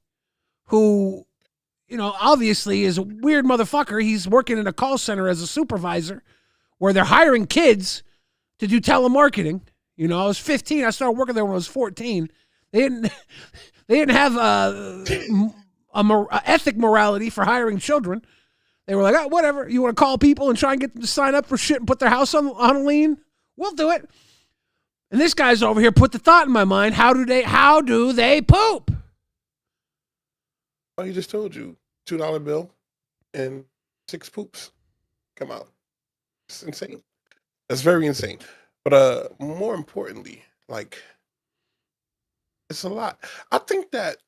who, you know, obviously is a weird motherfucker, he's working in a call center as a supervisor where they're hiring kids to do telemarketing. You know, I was 15. I started working there when I was 14. They didn't have ethic morality for hiring children. They were like, oh, whatever. You want to call people and try and get them to sign up for shit and put their house on a lien? We'll do it. And this guy's over here put the thought in my mind, how do they poop?
Oh, he just told you. $2 bill and 6 poops come out. It's insane. That's very insane. But more importantly, like, it's a lot. I think that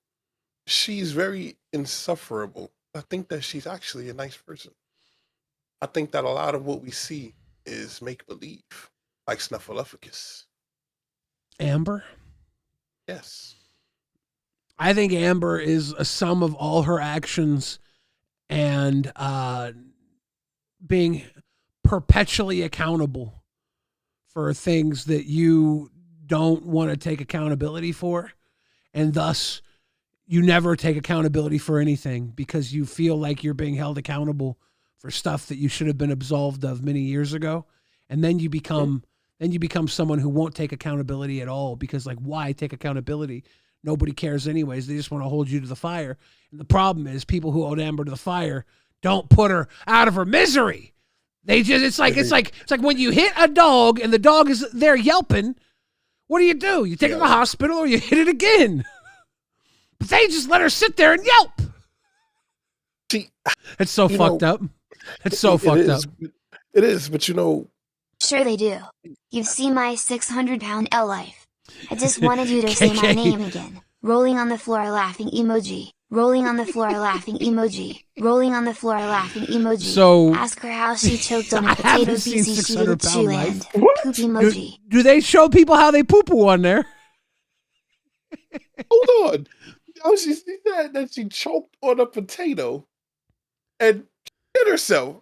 she's very insufferable. I think that she's actually a nice person. I think that a lot of what we see is make-believe, like Snuffleupagus.
Amber?
Yes.
I think Amber is a sum of all her actions and being perpetually accountable for things that you don't want to take accountability for, and thus you never take accountability for anything because you feel like you're being held accountable for stuff that you should have been absolved of many years ago. And then you become someone who won't take accountability at all, because like, why take accountability? Nobody cares anyways. They just want to hold you to the fire. And the problem is people who hold Amber to the fire don't put her out of her misery. They just, it's like when you hit a dog and the dog is there yelping, what do? You take it to the hospital or you hit it again. But they just let her sit there and yelp.
See,
it's so fucked up. It's so fucked up.
It is, but you know.
Sure they do. You've seen my 600-pound L life. I just wanted you to say my name again. Rolling on the floor laughing emoji. Rolling on the floor laughing emoji. Rolling on the floor laughing emoji.
So
ask her how she choked on a potato BC she did chew and poop emoji.
Do they show people how they poo-poo on there?
Hold on. Oh, she said that she choked on a potato and hit herself.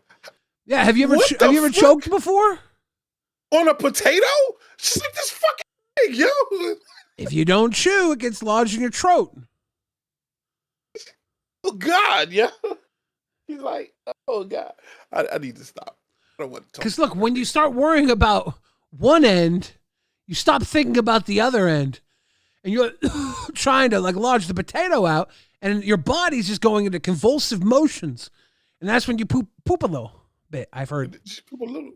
Yeah, have you ever choked before?
On a potato? She's like, this fucking thing, yo.
If you don't chew, it gets lodged in your throat.
Oh, God, yeah. He's like, oh, God. I need to stop. I don't want to talk.
Because, look, when you start worrying about one end, you stop thinking about the other end. And you're trying to, like, lodge the potato out, and your body's just going into convulsive motions. And that's when you poop a little bit, I've heard.
Just poop a little.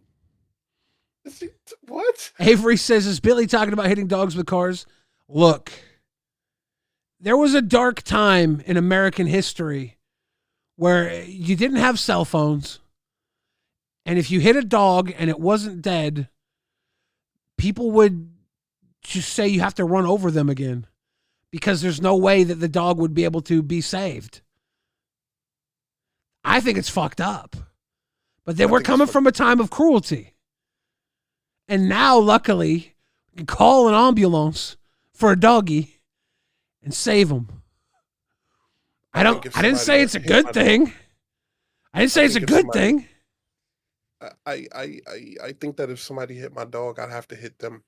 What?
Avery says, is Billy talking about hitting dogs with cars? Look, there was a dark time in American history where you didn't have cell phones, and if you hit a dog and it wasn't dead, people would just say you have to run over them again because there's no way that the dog would be able to be saved. I think it's fucked up. But they were coming from a time of cruelty. And now, luckily, you can call an ambulance for a doggy and save him. I didn't say it's a good thing. I didn't say it's a good thing.
I think that if somebody hit my dog, I'd have to hit them.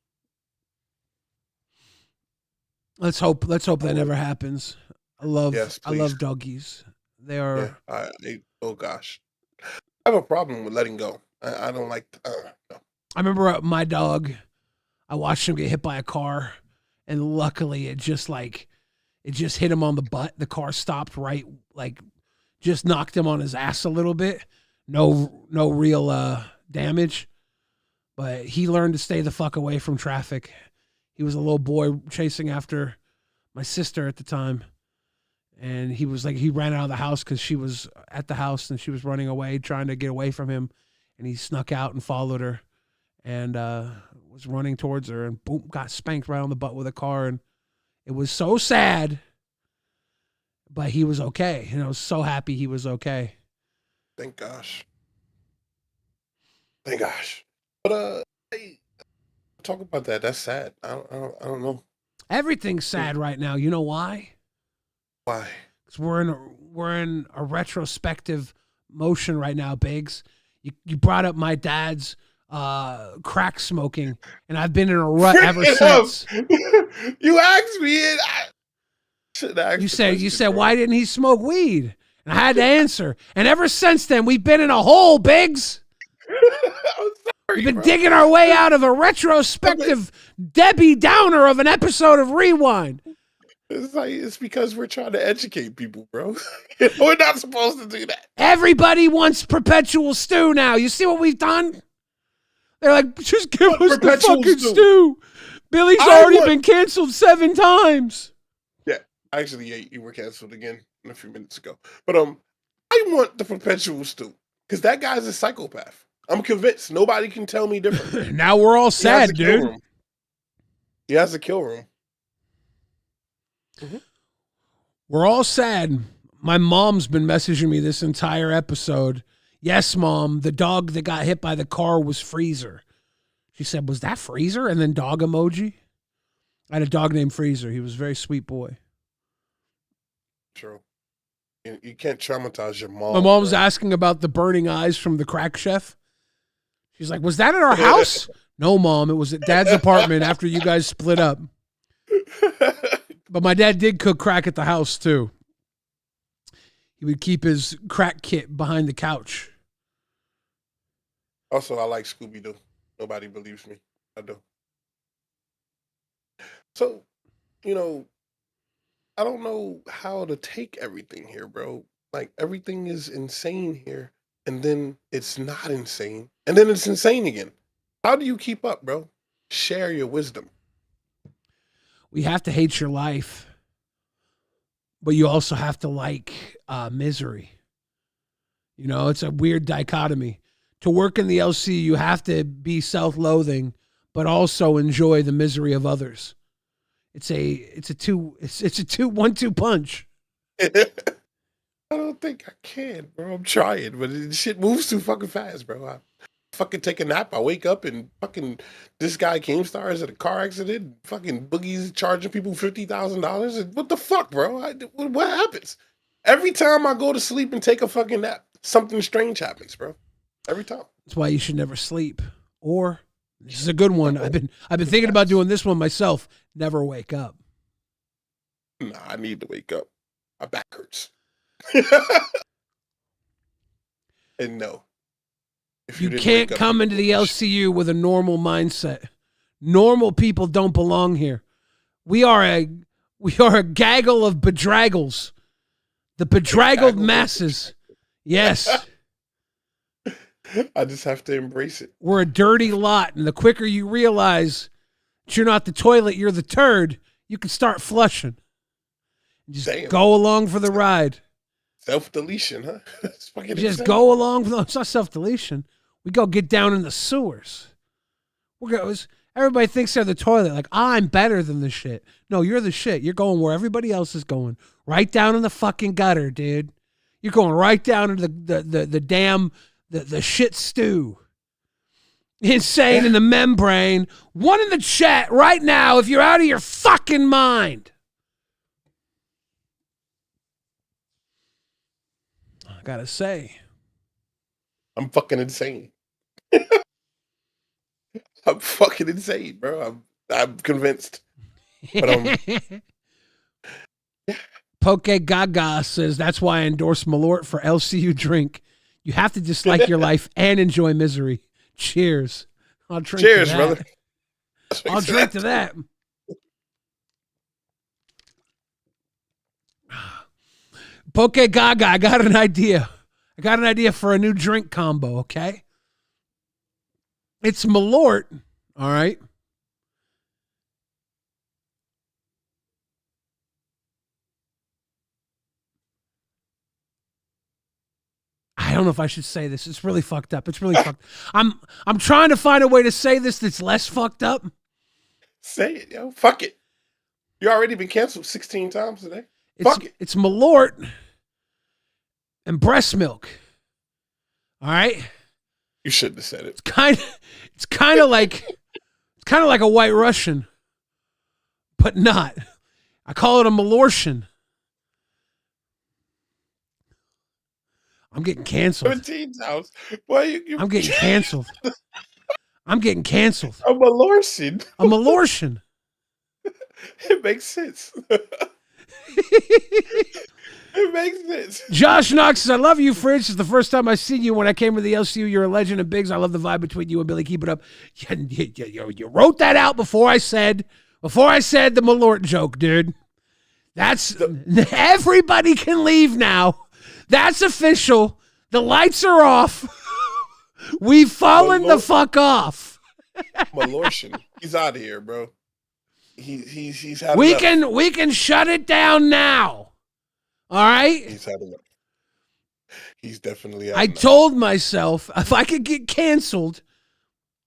Let's hope that never happens. I love doggies. They are.
Yeah, oh gosh, I have a problem with letting go. I don't like. No.
I remember my dog. I watched him get hit by a car, and luckily it just hit him on the butt. The car stopped right, just knocked him on his ass a little bit. No real damage, but he learned to stay the fuck away from traffic. He was a little boy chasing after my sister at the time, and he ran out of the house because she was at the house and she was running away, trying to get away from him, and he snuck out and followed her, and was running towards her, and boom, got spanked right on the butt with a car, and it was so sad, but he was okay, and I was so happy he was okay.
Thank gosh. But talk about that. That's sad. I don't know.
Everything's sad right now. You know why?
Why?
Because we're in a retrospective motion right now, Biggs. You brought up my dad's crack smoking, and I've been in a rut ever since.
You asked me, and I should ask.
You said why didn't he smoke weed? And I had to answer. And ever since then, we've been in a hole, Biggs. We've been digging our way out of a retrospective Debbie Downer of an episode of Rewind.
It's because we're trying to educate people, bro. We're not supposed to do that.
Everybody wants perpetual stew now. You see what we've done? They're like, just give us the fucking stew. Billy's already been canceled 7 times.
Yeah, actually, you were canceled again a few minutes ago. But I want the perpetual stew because that guy's a psychopath. I'm convinced. Nobody can tell me different.
Now we're all sad, dude.
He has a kill room.
Mm-hmm. We're all sad. My mom's been messaging me this entire episode. Yes, Mom, the dog that got hit by the car was Freezer. She said, was that Freezer? And then dog emoji. I had a dog named Freezer. He was a very sweet boy.
True. You can't traumatize your mom.
My mom's asking about the burning eyes from the crack chef. She's like, was that at our house? No, Mom, it was at Dad's apartment after you guys split up. But my dad did cook crack at the house, too. He would keep his crack kit behind the couch.
Also, I like Scooby-Doo. Nobody believes me. I do. So, I don't know how to take everything here, bro. Like, everything is insane here. And then it's not insane. And then it's insane again. How do you keep up, bro? Share your wisdom.
We have to hate your life, but you also have to like misery. It's a weird dichotomy. To work in the LC, you have to be self-loathing, but also enjoy the misery of others. It's a 1-2 punch.
I don't think I can, bro. I'm trying, but shit moves too fucking fast, bro. I fucking take a nap. I wake up and fucking this guy Keemstar in a car accident. Fucking Boogie's charging people $50,000. What the fuck, bro? What happens? Every time I go to sleep and take a fucking nap, something strange happens, bro. Every time.
That's why you should never sleep. Or this is a good one. I've been thinking about doing this one myself. Never wake up.
Nah, I need to wake up. My back hurts. And no.
You can't come into the LCU with a normal mindset. Normal people don't belong here. We are a gaggle of bedraggles. The bedraggled masses. Yes.
I just have to embrace it.
We're a dirty lot, and the quicker you realize that you're not the toilet, you're the turd, you can start flushing. Just go along for the ride.
Self-deletion, huh? It's fucking
Just
insane.
go along. No, it's not self-deletion. We go get down in the sewers. Everybody thinks they're the toilet. Like, I'm better than the shit. No, you're the shit. You're going where everybody else is going. Right down in the fucking gutter, dude. You're going right down into the damn shit stew. Insane in the membrane. One in the chat right now if you're out of your fucking mind. I gotta say.
I'm fucking insane. I'm fucking insane, bro. I'm convinced. But
Poke Gaga says that's why I endorse Malort for LCU drink. You have to dislike your life and enjoy misery. Cheers. I'll drink
cheers,
to that.
brother.
I'll drink to that. Poke Gaga, I got an idea. I got an idea for a new drink combo, okay? It's Malort, all right? I don't know if I should say this. It's really fucked up. It's really fucked. I'm trying to find a way to say this that's less fucked up.
Say it, yo. Fuck it. You already been canceled 16 times today. Fuck it.
It's Malort and breast milk. All right?
You shouldn't have said it.
It's kind of like a White Russian, but not. I call it a Malortian. I'm getting canceled.
17 times. Why
I'm getting canceled. I'm getting canceled.
A Malortian.
A Malortian.
It makes sense. It makes sense.
Josh Knox says, I love you, Fridge. It's the first time I've seen you when I came to the LCU. You're a legend. And Biggs, I love the vibe between you and Billy. Keep it up. You wrote that out before I said the Malort joke, dude. Everybody can leave now. That's official. The lights are off. We've fallen the fuck off.
Malortian. He's out of here, bro. He's had
we
enough.
We can shut it down now. All right?
He's had enough. He's definitely had
I
enough.
told myself if I could get canceled,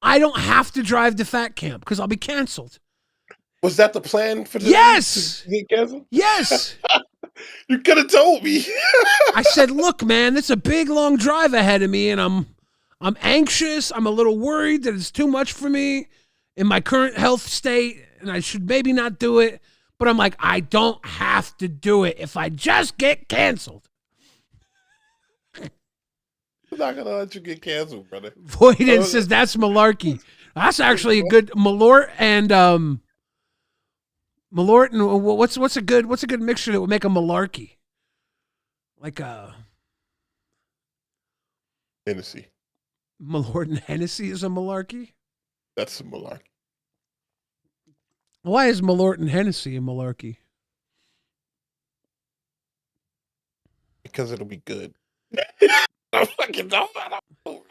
I don't have to drive to Fat Camp because I'll be canceled.
Was that the plan for the
Yes.
to get canceled?
Yes.
You could have told me.
I said, look, man, it's a big, long drive ahead of me, and I'm anxious. I'm a little worried that it's too much for me in my current health state, and I should maybe not do it. But I'm like, I don't have to do it if I just get canceled.
I'm not going to let you get canceled, brother.
Voyden says that's malarkey. That's actually a good Malort and what's a good mixture that would make a malarkey? Like a
Hennessy.
Malort and Hennessy is a malarkey?
That's a malarkey.
Why is Malort and Hennessy a malarkey?
Because it'll be good. I fucking don't know.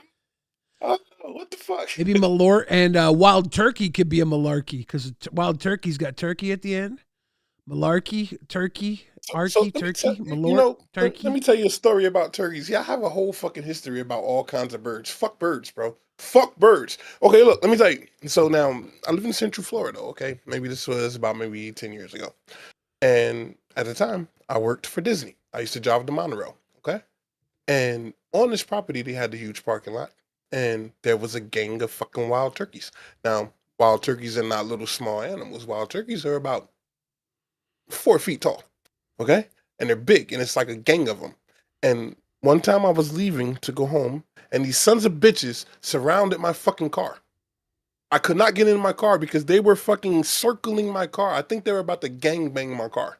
Oh, what the fuck?
Maybe Malort and Wild Turkey could be a malarkey because Wild Turkey's got turkey at the end. Malarkey, turkey, turkey, Malort, turkey.
Let me tell you a story about turkeys. Yeah, I have a whole fucking history about all kinds of birds. Fuck birds, bro. Fuck birds. Okay, look, let me tell you. So now, I live in Central Florida, okay? Maybe this was about 10 years ago. And at the time, I worked for Disney. I used to drive the monorail, okay? And on this property, they had the huge parking lot. And there was a gang of fucking wild turkeys. Now, wild turkeys are not little small animals. Wild turkeys are about 4 feet tall, okay? And they're big, and it's like a gang of them. And one time I was leaving to go home, and these sons of bitches surrounded my fucking car. I could not get in my car because they were fucking circling my car. I think they were about to gangbang my car.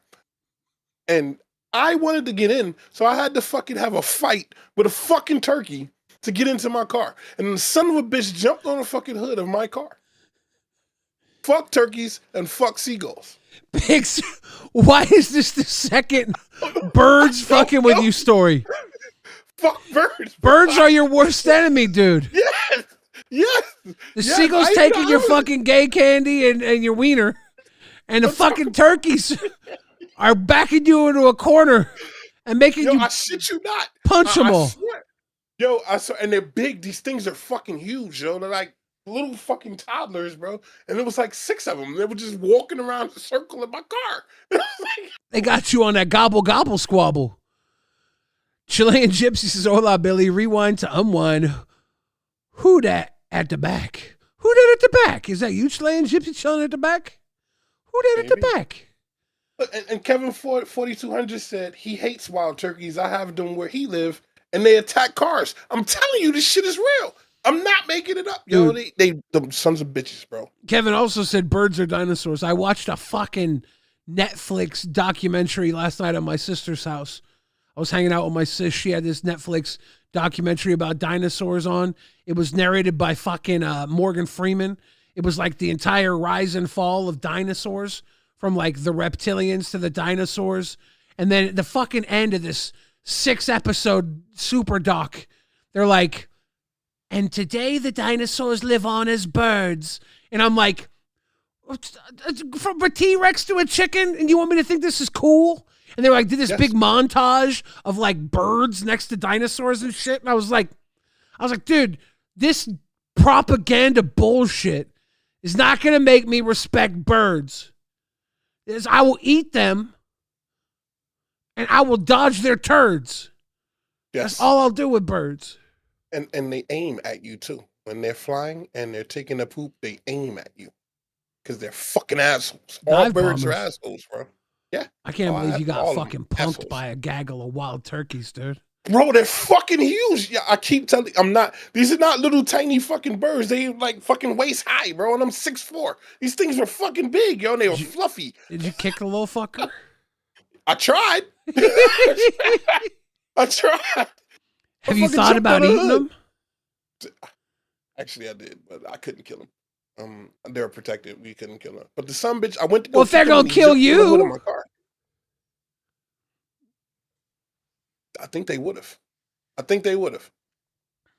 And I wanted to get in, so I had to fucking have a fight with a fucking turkey to get into my car. And the son of a bitch jumped on the fucking hood of my car. Fuck turkeys and fuck seagulls.
Pigs, why is this the second birds fucking with you story?
Fuck birds.
Birds are your worst enemy, dude.
Yes. Yes.
The seagulls taking your fucking gay candy and your wiener. And the fucking turkeys are backing you into a corner and making
Yo,
you
I shit you not.
punch them
I
all.
swear. Yo, I saw, and they're big. These things are fucking huge, yo. They're like little fucking toddlers, bro. And it was like 6 of them. They were just walking around the circle in my car.
They got you on that gobble gobble squabble. Chilean Gypsy says, "Hola, Billy. Rewind to unwind. Who that at the back? Who that at the back? Is that you, Chilean Gypsy, chilling at the back? Who that at the back?"
And Kevin Ford 4200 said he hates wild turkeys. I have them where he live, and they attack cars. I'm telling you, this shit is real. I'm not making it up, yo.
Dude.
They the sons of bitches, bro.
Kevin also said birds are dinosaurs. I watched a fucking Netflix documentary last night at my sister's house. I was hanging out with my sis. She had this Netflix documentary about dinosaurs on. It was narrated by fucking Morgan Freeman. It was like the entire rise and fall of dinosaurs, from like the reptilians to the dinosaurs. And then the fucking end of this 6-episode super doc, they're like, and today the dinosaurs live on as birds. And I'm like, from a T-Rex to a chicken, and you want me to think this is cool? And they were like, did this big montage of like birds next to dinosaurs and shit. And I was like, dude, this propaganda bullshit is not going to make me respect birds. I will eat them and I will dodge their turds.
Yes.
That's all I'll do with birds.
And they aim at you too. When they're flying and they're taking a poop, they aim at you. Because they're fucking assholes. All birds are assholes, bro. Yeah.
I can't believe you got fucking punked by a gaggle of wild turkeys, dude.
Bro, they're fucking huge. Yeah, I keep telling you, these are not little tiny fucking birds. They like fucking waist high, bro. And I'm 6'4". These things are fucking big, yo, and they were fluffy.
Did you kick the little fucker?
I tried. I tried.
Have you thought about eating them?
Actually, I did, but I couldn't kill them. They were protected. We couldn't kill them. But the son bitch, I went to go.
Well, if they're gonna kill you,
I think they would have.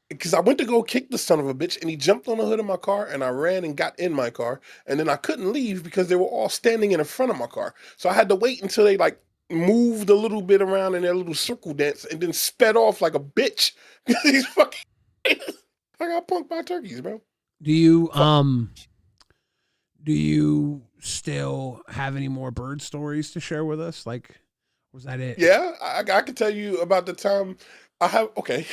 Because I went to go kick the son of a bitch, and he jumped on the hood of my car, and I ran and got in my car, and then I couldn't leave because they were all standing in the front of my car. So I had to wait until they like moved a little bit around in their little circle dance, and then sped off like a bitch. These fucking I got punked by turkeys, bro.
Do you still have any more bird stories to share with us? Like, was that it?
Yeah, I can tell you about the time I have. Okay,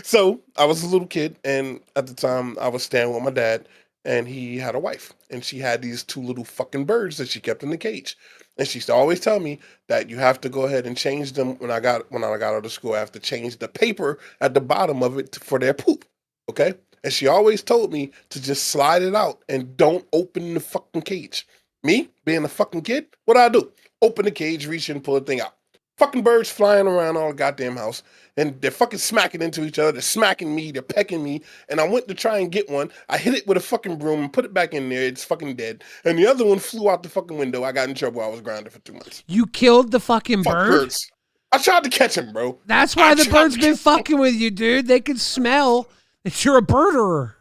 so I was a little kid, and at the time I was staying with my dad, and he had a wife, and she had these 2 little fucking birds that she kept in the cage, and she used to always tell me that you have to go ahead and change them when I got out of school. I have to change the paper at the bottom of it for their poop. Okay. And she always told me to just slide it out and don't open the fucking cage. Me, being a fucking kid, what do I do? Open the cage, reach in, pull the thing out. Fucking birds flying around all the goddamn house. And they're fucking smacking into each other. They're smacking me. They're pecking me. And I went to try and get one. I hit it with a fucking broom and put it back in there. It's fucking dead. And the other one flew out the fucking window. I got in trouble. I was grounded for 2 months.
You killed the fucking bird?
Birds. I tried to catch him, bro.
That's why the bird's been fucking with you, dude. They can smell that you're a birderer.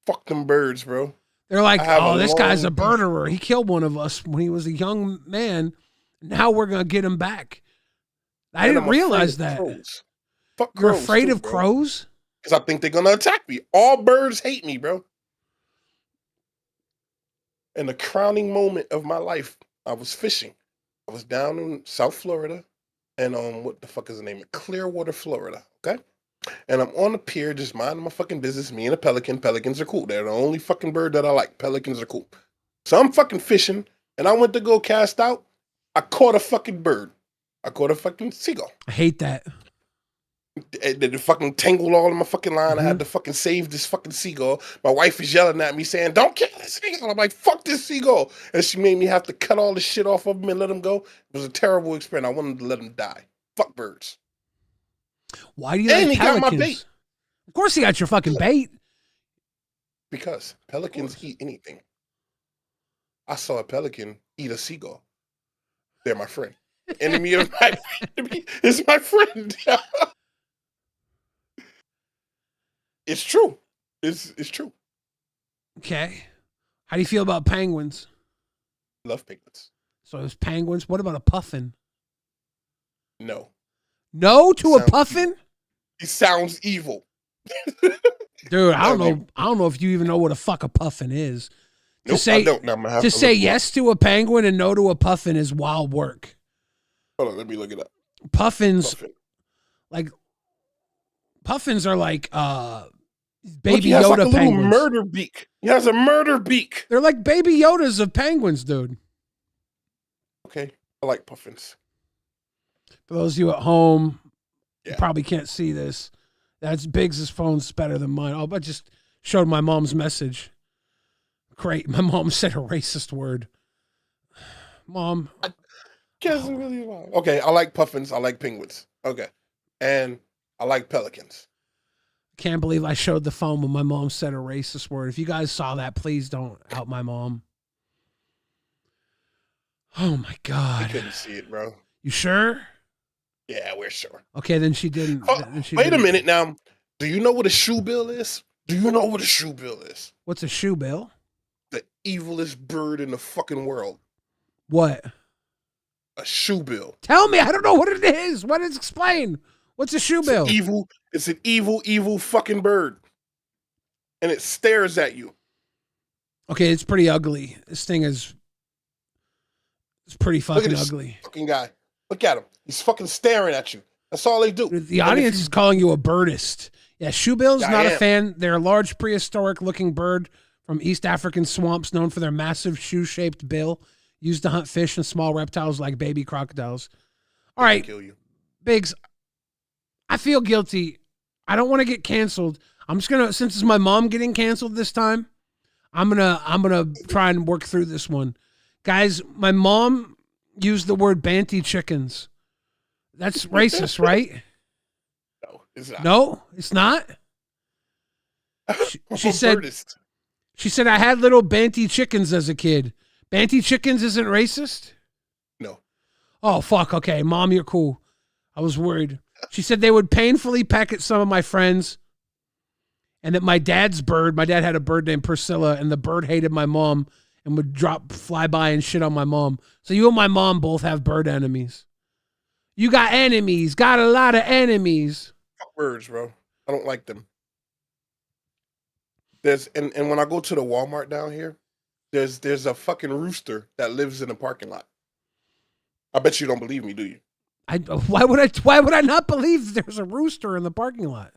Fuck them birds, bro.
They're like, oh, this guy's a birderer. He killed one of us when he was a young man. Now we're going to get him back. I didn't realize that.
Fuck
You're afraid of crows?
Because I think they're going to attack me. All birds hate me, bro. And the crowning moment of my life, I was fishing. I was down in South Florida and what the fuck is the name? Clearwater, Florida, okay? And I'm on the pier just minding my fucking business. Me and a pelican. Pelicans are cool. They're the only fucking bird that I like. Pelicans are cool. So I'm fucking fishing, and I went to go cast out. I caught a fucking bird. I caught a fucking seagull.
I hate that.
They fucking tangled all in my fucking line. Mm-hmm. I had to fucking save this fucking seagull. My wife is yelling at me saying, don't kill this seagull. I'm like, fuck this seagull. And she made me have to cut all the shit off of him and let him go. It was a terrible experience. I wanted to let him die. Fuck birds.
Why do you like pelicans? Got my bait. Of course he got your fucking bait.
Because pelicans eat anything. I saw a pelican eat a seagull. They're my friend. Enemy of my enemy is my friend. It's true. It's true.
Okay. How do you feel about penguins?
Love penguins.
So it's penguins. What about a puffin?
No.
No to a
Sounds
puffin?
He sounds evil.
Dude, I don't know. I don't know if you even know what a fuck a puffin is.
Nope, I don't. Now I'm gonna have
to
to
say
look
yes to a penguin and no to a puffin is wild work.
Hold on, let me look it up.
Puffins,
Puffin.
like puffins are like baby
Look, he has
Yoda
like a little
penguins.
murder beak. He has a murder beak.
They're like baby Yodas of penguins, dude.
Okay, I like puffins.
For those of you at home, you
Yeah.
probably can't see this. That's Biggs' phone's better than mine. Oh, I just showed my mom's message. Great. My mom said a racist word. Mom.
Okay, I like puffins. I like penguins. Okay. And I like pelicans.
Can't believe I showed the phone when my mom said a racist word. If you guys saw that, please don't out my mom. Oh my God.
I couldn't see it, bro.
You sure?
Yeah, we're sure.
Okay, then she didn't.
Wait a minute now. Do you know what a shoe bill is? Do you know what a shoe bill is?
What's a shoe bill?
The evilest bird in the fucking world.
What?
A shoe bill.
Tell me. I don't know what it is. What is explain? What's a shoe bill?
It's an evil fucking bird. And it stares at you.
Okay, it's pretty ugly. This thing is pretty fucking ugly.
Fucking guy. Look at him. He's fucking staring at you. That's all they do.
The audience is calling you a birdist. Yeah, shoebill's not a fan. They're a large prehistoric-looking bird from East African swamps known for their massive shoe-shaped bill used to hunt fish and small reptiles like baby crocodiles. All right,
kill you.
Biggs, I feel guilty. I don't want to get canceled. I'm just gonna, since it's my mom getting canceled this time, I'm gonna try and work through this one. Guys, my mom used the word banty chickens. That's racist, right?
No, it's not.
No, it's not. She said.
Birdist.
She said I had little banty chickens as a kid. Banty chickens isn't racist?
No.
Oh fuck. Okay, Mom, you're cool. I was worried. She said they would painfully peck at some of my friends, and that my dad's bird. My dad had a bird named Priscilla, and the bird hated my mom and would fly by and shit on my mom. So you and my mom both have bird enemies. You got enemies. Got a lot of enemies.
Fuck birds, bro. I don't like them. There's and when I go to the Walmart down here, there's a fucking rooster that lives in the parking lot. I bet you don't believe me, do you?
Why would I not believe there's a rooster in the parking lot?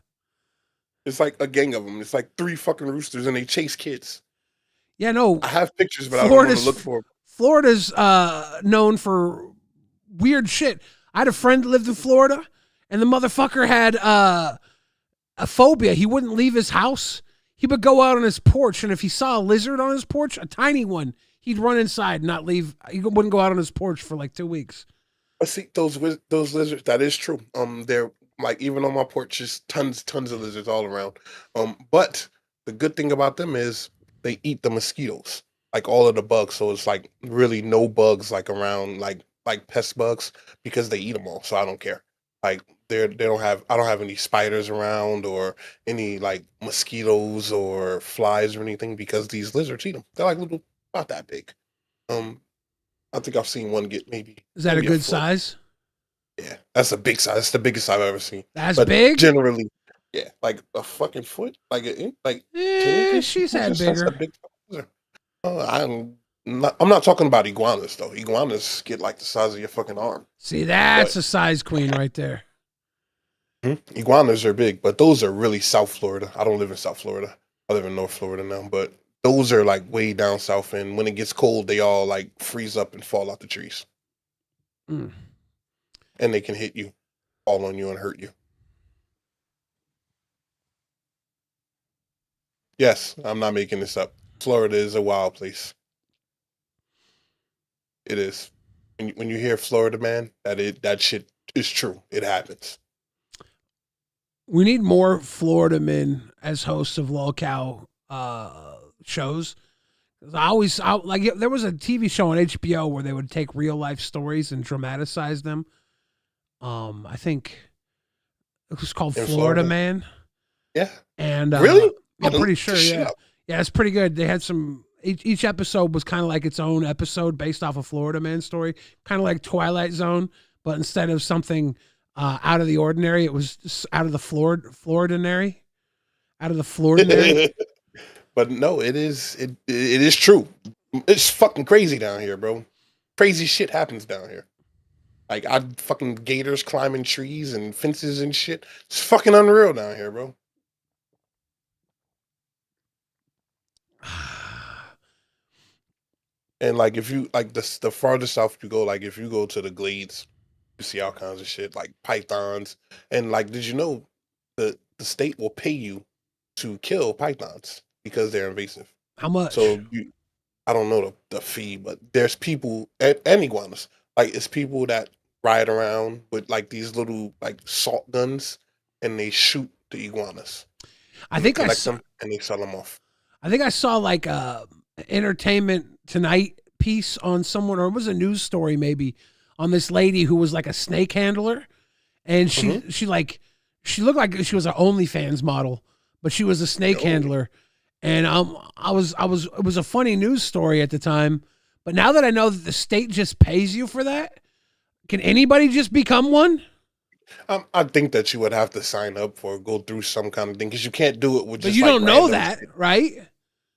It's like a gang of them. It's like 3 fucking roosters, and they chase kids.
Yeah, no.
I have pictures, but I don't want to look for them.
Florida's known for weird shit. I had a friend that lived in Florida, and the motherfucker had a phobia. He wouldn't leave his house. He would go out on his porch, and if he saw a lizard on his porch, a tiny one, he'd run inside and not leave. He wouldn't go out on his porch for like 2 weeks.
But see, those lizards, that is true. They're like, even on my porch, just tons of lizards all around. But the good thing about them is they eat the mosquitoes, like all of the bugs. So it's like really no bugs like around, like pest bugs, because they eat them all. So I don't care. Like I don't have any spiders around or any like mosquitoes or flies or anything, because these lizards eat them. They're like little, about that big. I think I've seen one get maybe.
Is that a good size?
Yeah, that's a big size. That's the biggest I've ever seen.
That's big?
Generally, yeah, like a fucking foot. Like
she's had bigger.
I'm not talking about iguanas though. Iguanas get like the size of your fucking arm.
See, that's a size queen right there.
Iguanas are big, but those are really South Florida. I don't live in South Florida. I live in North Florida now, but those are like way down south, and when it gets cold, they all like freeze up and fall out the trees. And they can hit you, fall on you, and hurt you. Yes, I'm not making this up. Florida is a wild place. It is. When you hear Florida man, that shit is true. It happens.
We need more Florida men as hosts of LolCow shows. There was a TV show on HBO where they would take real life stories and dramatize them. I think it was called Florida Man.
Yeah.
And
really?
I'm pretty sure. Yeah. Yeah, it's pretty good. They had each episode was kind of like its own episode based off a Florida Man story, kind of like Twilight Zone, but instead of something out of the ordinary, it was just out of the Floridinary. Out of the Floridinary.
But no, it is true. It's fucking crazy down here, bro. Crazy shit happens down here. Like I fucking gators climbing trees and fences and shit. It's fucking unreal down here, bro. And like if you like the farthest south you go, like if you go to the glades, you see all kinds of shit like pythons. And like, did you know the state will pay you to kill pythons because they're invasive?
How much?
So I don't know the fee, but there's people and iguanas. Like it's people that ride around with like these little like salt guns and they shoot the iguanas.
I think I
collect
saw,
them and they sell them off.
I think I saw like a Entertainment Tonight piece on someone, or it was a news story maybe, on this lady who was like a snake handler, and she looked like she was an OnlyFans model, but she was a snake handler, and it was a funny news story at the time, but now that I know that the state just pays you for that, can anybody just become one?
I think that you would have to sign up for go through some kind of thing because you can't do it with just.
But you
like,
don't know
random
that,
shit.
right?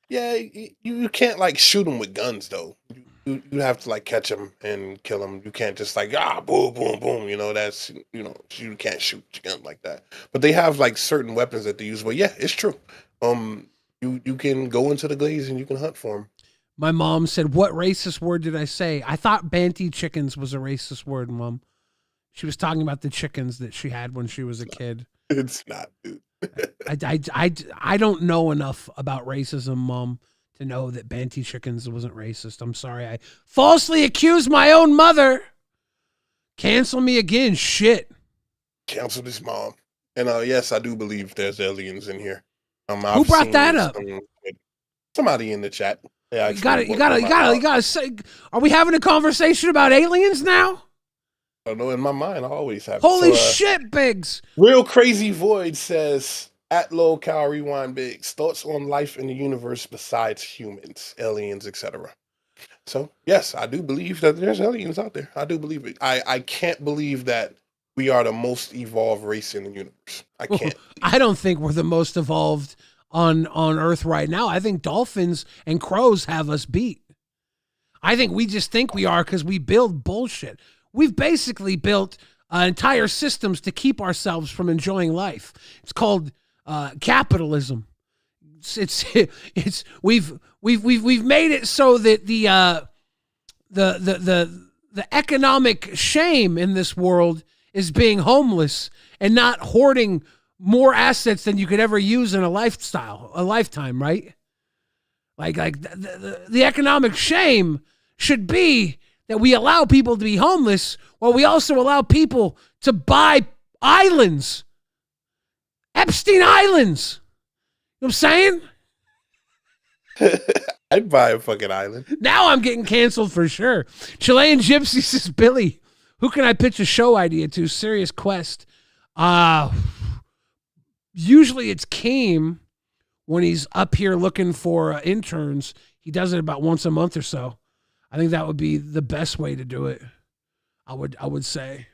Yeah, you can't like shoot them with guns though. You have to like catch them and kill them. You can't just like boom boom boom. You know that's you can't shoot your gun like that. But they have like certain weapons that they use. But yeah, it's true. You can go into the glades and you can hunt for them.
My mom said, "What racist word did I say? I thought Banty chickens was a racist word, Mom." She was talking about the chickens that she had when she was a kid.
It's not, dude.
I don't know enough about racism, Mom, to know that Banty chickens wasn't racist. I'm sorry. I falsely accused my own mother. Cancel me again. Shit.
Cancel this mom. And yes, I do believe there's aliens in here.
Who brought that up?
Somebody in the chat. Yeah,
you gotta say. Are we having a conversation about aliens now?
I don't know. In my mind, I always have.
Holy shit, Biggs!
Real Crazy Void says at LolcowRewind Biggs thoughts on life in the universe besides humans, aliens, etc. So yes, I do believe that there's aliens out there. I do believe it. I can't believe that we are the most evolved race in the universe. I can't.
I don't think we're the most evolved on Earth right now. I think dolphins and crows have us beat. I think we just think we are because we build bullshit. We've basically built entire systems to keep ourselves from enjoying life. It's called capitalism. We've made it so that the economic shame in this world is being homeless and not hoarding more assets than you could ever use in a lifetime, right? Like the economic shame should be that we allow people to be homeless while we also allow people to buy islands. Epstein Islands. You know what I'm saying?
I'd buy a fucking island.
Now I'm getting canceled for sure. Chilean Gypsy says, Billy, who can I pitch a show idea to? Serious Quest. Usually it's Keem when he's up here looking for interns. He does it about once a month or so. I think that would be the best way to do it. I would say.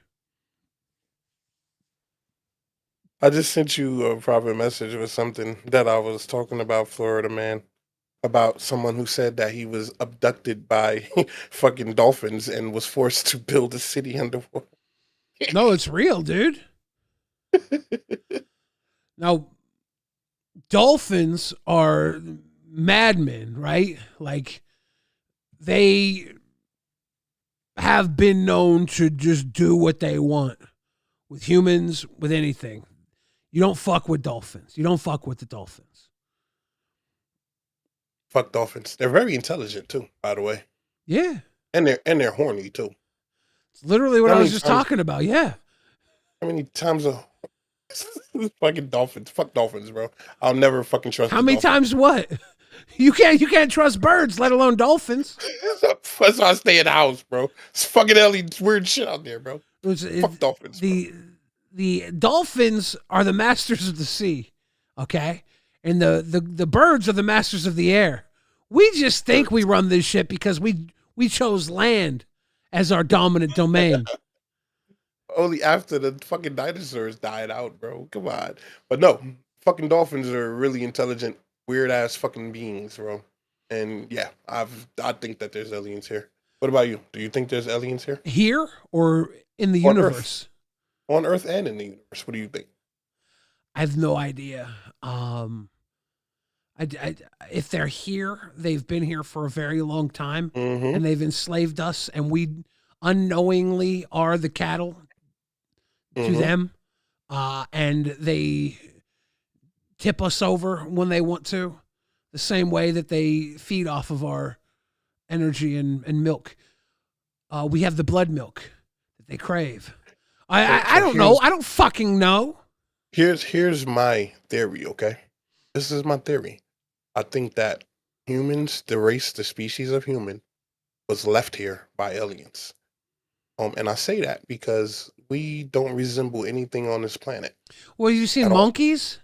I just sent you a private message with something that I was talking about, Florida man, about someone who said that he was abducted by fucking dolphins and was forced to build a city underwater.
No, it's real, dude. Now, dolphins are madmen, right? Like, they have been known to just do what they want with humans, with anything. You don't fuck with dolphins. You don't fuck with the dolphins.
Fuck dolphins. They're very intelligent too, by the way.
Yeah.
And they're horny too.
It's literally what I was just talking about. Yeah.
How many times fucking dolphins? Fuck dolphins, bro. I'll never fucking trust.
How many times what? You can't trust birds, let alone dolphins.
That's why I stay in the house, bro. It's fucking weird shit out there, bro. Fuck dolphins.
The dolphins are the masters of the sea, okay? And the birds are the masters of the air. We just think we run this shit because we chose land as our dominant domain.
only after the fucking dinosaurs died out, bro. Come on. But no, fucking dolphins are really intelligent, weird ass fucking beings, bro. And yeah, I think that there's aliens here. What about you? Do you think there's aliens here?
Here or in the
On
universe?
On Earth and in the universe. What do you think?
I have no idea. If they're here, they've been here for a very long time, and they've enslaved us, and we unknowingly are the cattle to them, and they tip us over when they want to, the same way that they feed off of our energy and milk. We have the blood milk that they crave. I don't know. I don't fucking know.
Here's my theory, okay? This is my theory. I think that humans, the species of human, was left here by aliens. And I say that because we don't resemble anything on this planet.
Well, you seen monkeys?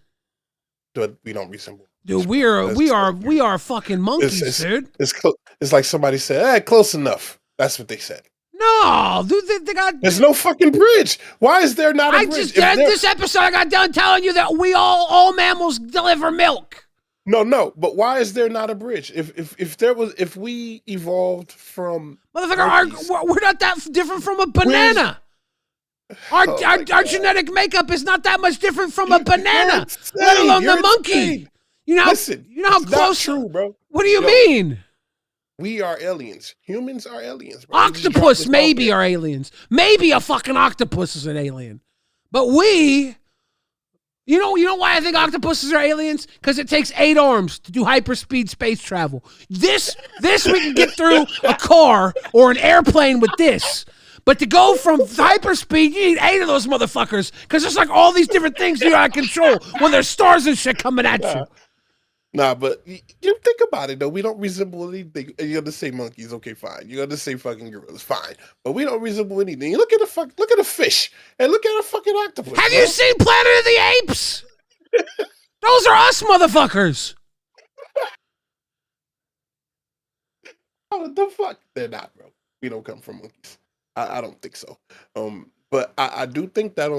But we don't resemble.
Dude, we are fucking monkeys, dude.
It's like somebody said, "Hey, close enough." That's what they said.
No, dude, they got.
There's no fucking bridge. Why is there not a bridge?
This episode, I got done telling you that all mammals deliver milk.
No, but why is there not a bridge? If we evolved from
motherfucker, we're not that different from a banana. Our genetic makeup is not that much different from a banana, let alone the monkey. You know, you know how close.
True, bro.
What do you mean?
We are aliens. Humans are aliens, bro.
Octopus maybe are aliens. Maybe a fucking octopus is an alien, but we. You know why I think octopuses are aliens? Because it takes 8 arms to do hyperspeed space travel. This we can get through a car or an airplane with this. But to go from hyperspeed, you need 8 of those motherfuckers. Because there's like all these different things you gotta control when there's stars and shit coming at you.
Nah, but you think about it though. We don't resemble anything. You're gonna say monkeys, okay, fine. You're gonna say fucking gorillas, fine. But we don't resemble anything. Look at a fish and look at a fucking octopus.
Have you seen Planet of the Apes? Those are us motherfuckers.
Oh, what the fuck? They're not, bro. We don't come from monkeys. I don't think so. But I do think that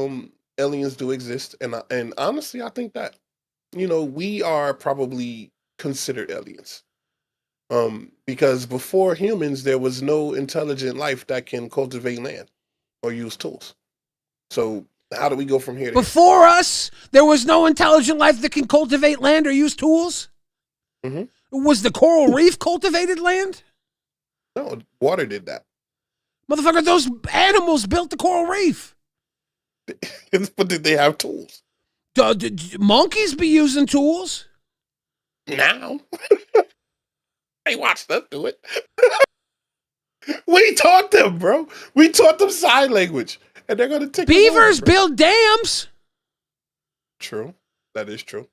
aliens do exist, and honestly, I think that we are probably considered aliens. Because before humans, there was no intelligent life that can cultivate land or use tools. So how do we go from here to
Before us, there was no intelligent life that can cultivate land or use tools? Was the coral reef cultivated land?
No, water did that.
Motherfucker, those animals built the coral reef.
But did they have tools?
Monkeys be using tools?
Now. They watched us do it. We taught them, bro. We taught them sign language. And they're going to take
beavers build dams.
True. That is true.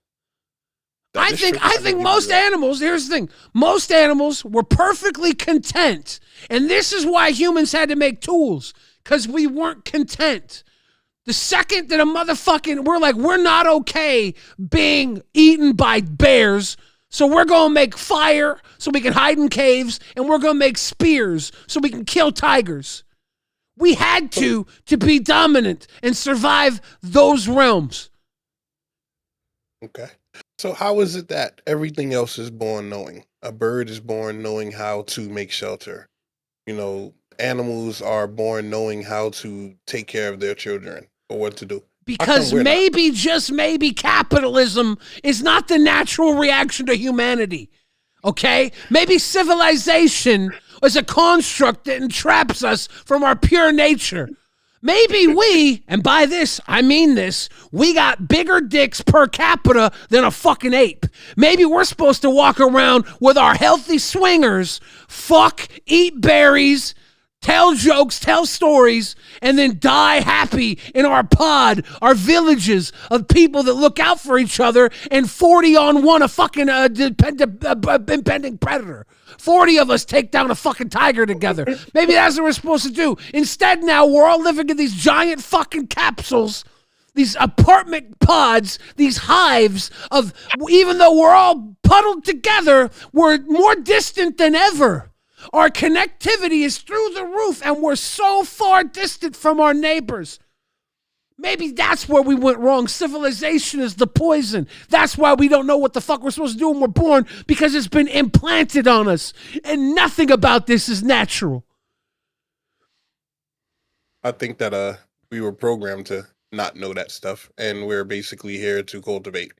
I think most animals, here's the thing, most animals were perfectly content. And this is why humans had to make tools, because we weren't content. The second that we're not okay being eaten by bears, so we're going to make fire so we can hide in caves, and we're going to make spears so we can kill tigers. We had to be dominant and survive those realms.
Okay. So how is it that everything else is born knowing? A bird is born knowing how to make shelter. Animals are born knowing how to take care of their children or what to do.
Because maybe, just maybe, capitalism is not the natural reaction to humanity. Okay? Maybe civilization is a construct that entraps us from our pure nature. Maybe we, and by this, I mean this, we got bigger dicks per capita than a fucking ape. Maybe we're supposed to walk around with our healthy swingers, fuck, eat berries, tell jokes, tell stories, and then die happy in our pod, our villages of people that look out for each other, and 40 on one a fucking impending predator. 40 of us take down a fucking tiger together. Maybe that's what we're supposed to do. Instead, now we're all living in these giant fucking capsules, these apartment pods, these hives of, even though we're all puddled together, we're more distant than ever. Our connectivity is through the roof, and we're so far distant from our neighbors. Maybe that's where we went wrong. Civilization is the poison. That's why we don't know what the fuck we're supposed to do when we're born, because it's been implanted on us. And nothing about this is natural.
I think that we were programmed to not know that stuff, and we're basically here to cultivate.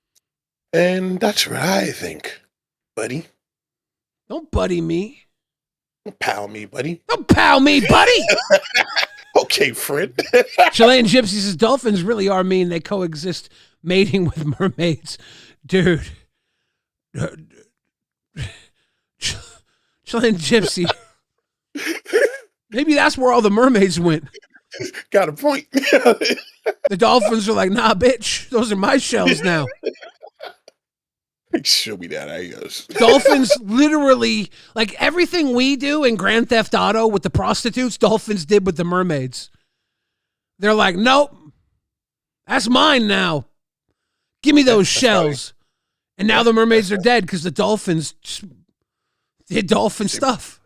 And that's what I think, buddy.
Don't buddy me.
Don't pal me, buddy.
Don't pal me, buddy.
Okay, friend.
Chilean Gypsy says dolphins really are mean. They coexist, mating with mermaids. Dude. Chilean Gypsy. Maybe that's where all the mermaids went.
Got a point.
The dolphins are like, nah, bitch. Those are my shells now.
Show me that, I guess.
Dolphins literally, like everything we do in Grand Theft Auto with the prostitutes, dolphins did with the mermaids. They're like, nope, that's mine now. Give me those shells. And now the mermaids are dead because the dolphins did dolphin stuff.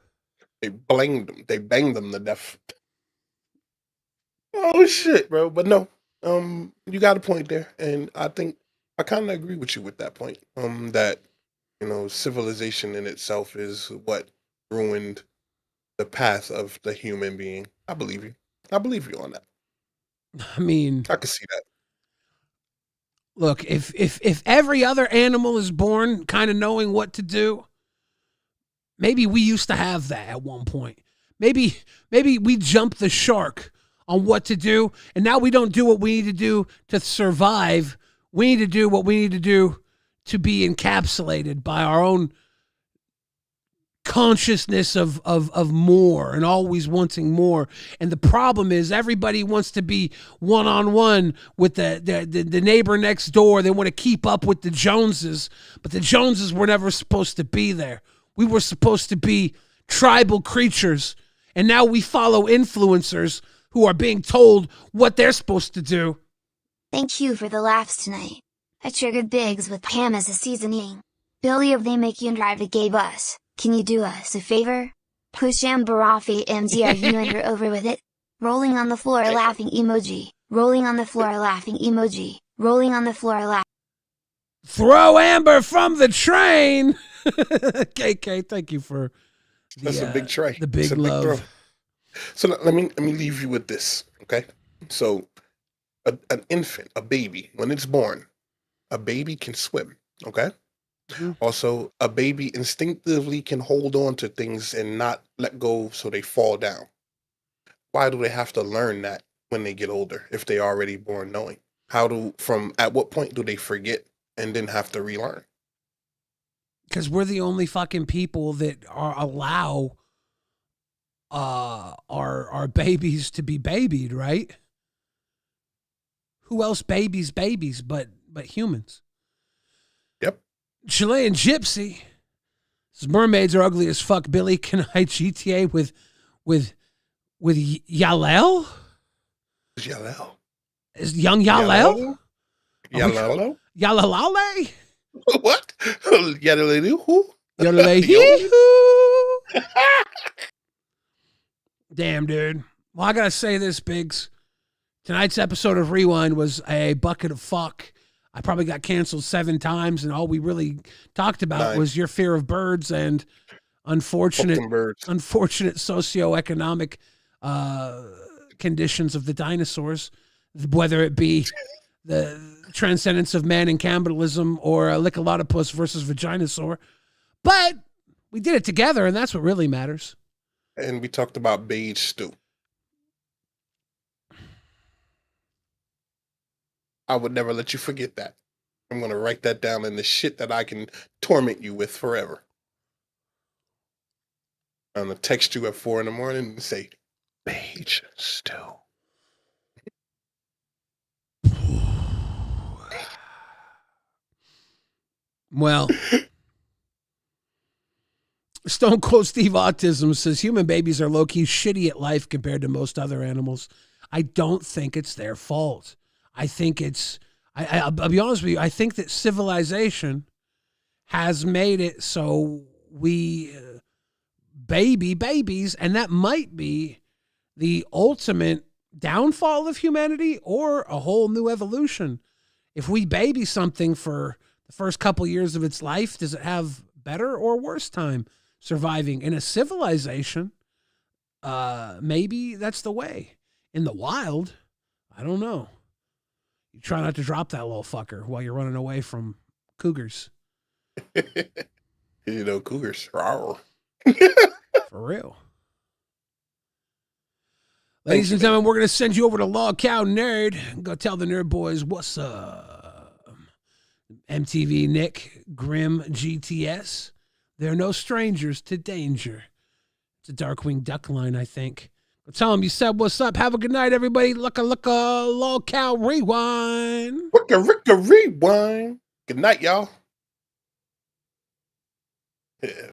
They banged them. They banged them to death. Oh, shit, bro. But no, you got a point there. And I think I kind of agree with you with that point. That, civilization in itself is what ruined the path of the human being. I believe you. I believe you on that.
I mean,
I can see that.
Look, if every other animal is born kind of knowing what to do, maybe we used to have that at one point. Maybe we jumped the shark on what to do, and now we don't do what we need to do to survive. We need to do what we need to do to be encapsulated by our own consciousness of more and always wanting more. And the problem is everybody wants to be one-on-one with the neighbor next door. They want to keep up with the Joneses, but the Joneses were never supposed to be there. We were supposed to be tribal creatures, and now we follow influencers who are being told what they're supposed to do.
Thank you for the laughs tonight. I triggered Biggs with ham as a seasoning. Billy of They Make You Drive a Gay Bus. Can you do us a favor? Pusham Barafi MD, are you under over with it? Rolling on the floor laughing emoji. Rolling on the floor laughing emoji. Rolling on the floor laughing.
Throw Amber from the train. KK, thank you for
That's a big tray.
The big
It's a
love.
throw. So let me leave you with this, okay? So an infant, a baby, when it's born, a baby can swim, okay?
Mm-hmm.
Also, a baby instinctively can hold on to things and not let go so they fall down. Why do they have to learn that when they get older if they already born knowing? At what point do they forget and then have to relearn?
Because we're the only fucking people that allow our babies to be babied, right? Who else babies but humans?
Yep.
Chilean Gypsy says mermaids are ugly as fuck. Billy, can I GTA with Yalel?
Yalel.
Is young Yalel?
Yalel?
Yalalale?
What? Yalelu? Who?
Yalalehee? Damn, dude. Well, I gotta say this, Biggs. Tonight's episode of Rewind was a bucket of fuck. I probably got canceled 7 times, and all we really talked about was your fear of birds and unfortunate socioeconomic conditions of the dinosaurs, whether it be the transcendence of man and cannibalism or a Lickalotopus versus Vaginosaur. But we did it together, and that's what really matters.
And we talked about beige stew. I would never let you forget that. I'm going to write that down in the shit that I can torment you with forever. I'm going to text you at 4 a.m. and say, beige stew.
Well, Stone Cold Steve Autism says human babies are low-key shitty at life compared to most other animals. I don't think it's their fault. I think I'll be honest with you, I think that civilization has made it so we babies, and that might be the ultimate downfall of humanity or a whole new evolution? If we baby something for the first couple years of its life, does it have better or worse time surviving? In a civilization, maybe that's the way. In the wild, I don't know. You try not to drop that little fucker while you're running away from cougars.
Cougars. Rawr.
For real. Ladies and gentlemen, we're going to send you over to Log Cow Nerd. Go tell the nerd boys what's up. MTV Nick, Grim GTS. They're no strangers to danger. It's a Darkwing Duck line, I think. Go tell them you said what's up. Have a good night, everybody. LolcowRewind.
Rewind. Good night, y'all. Yeah.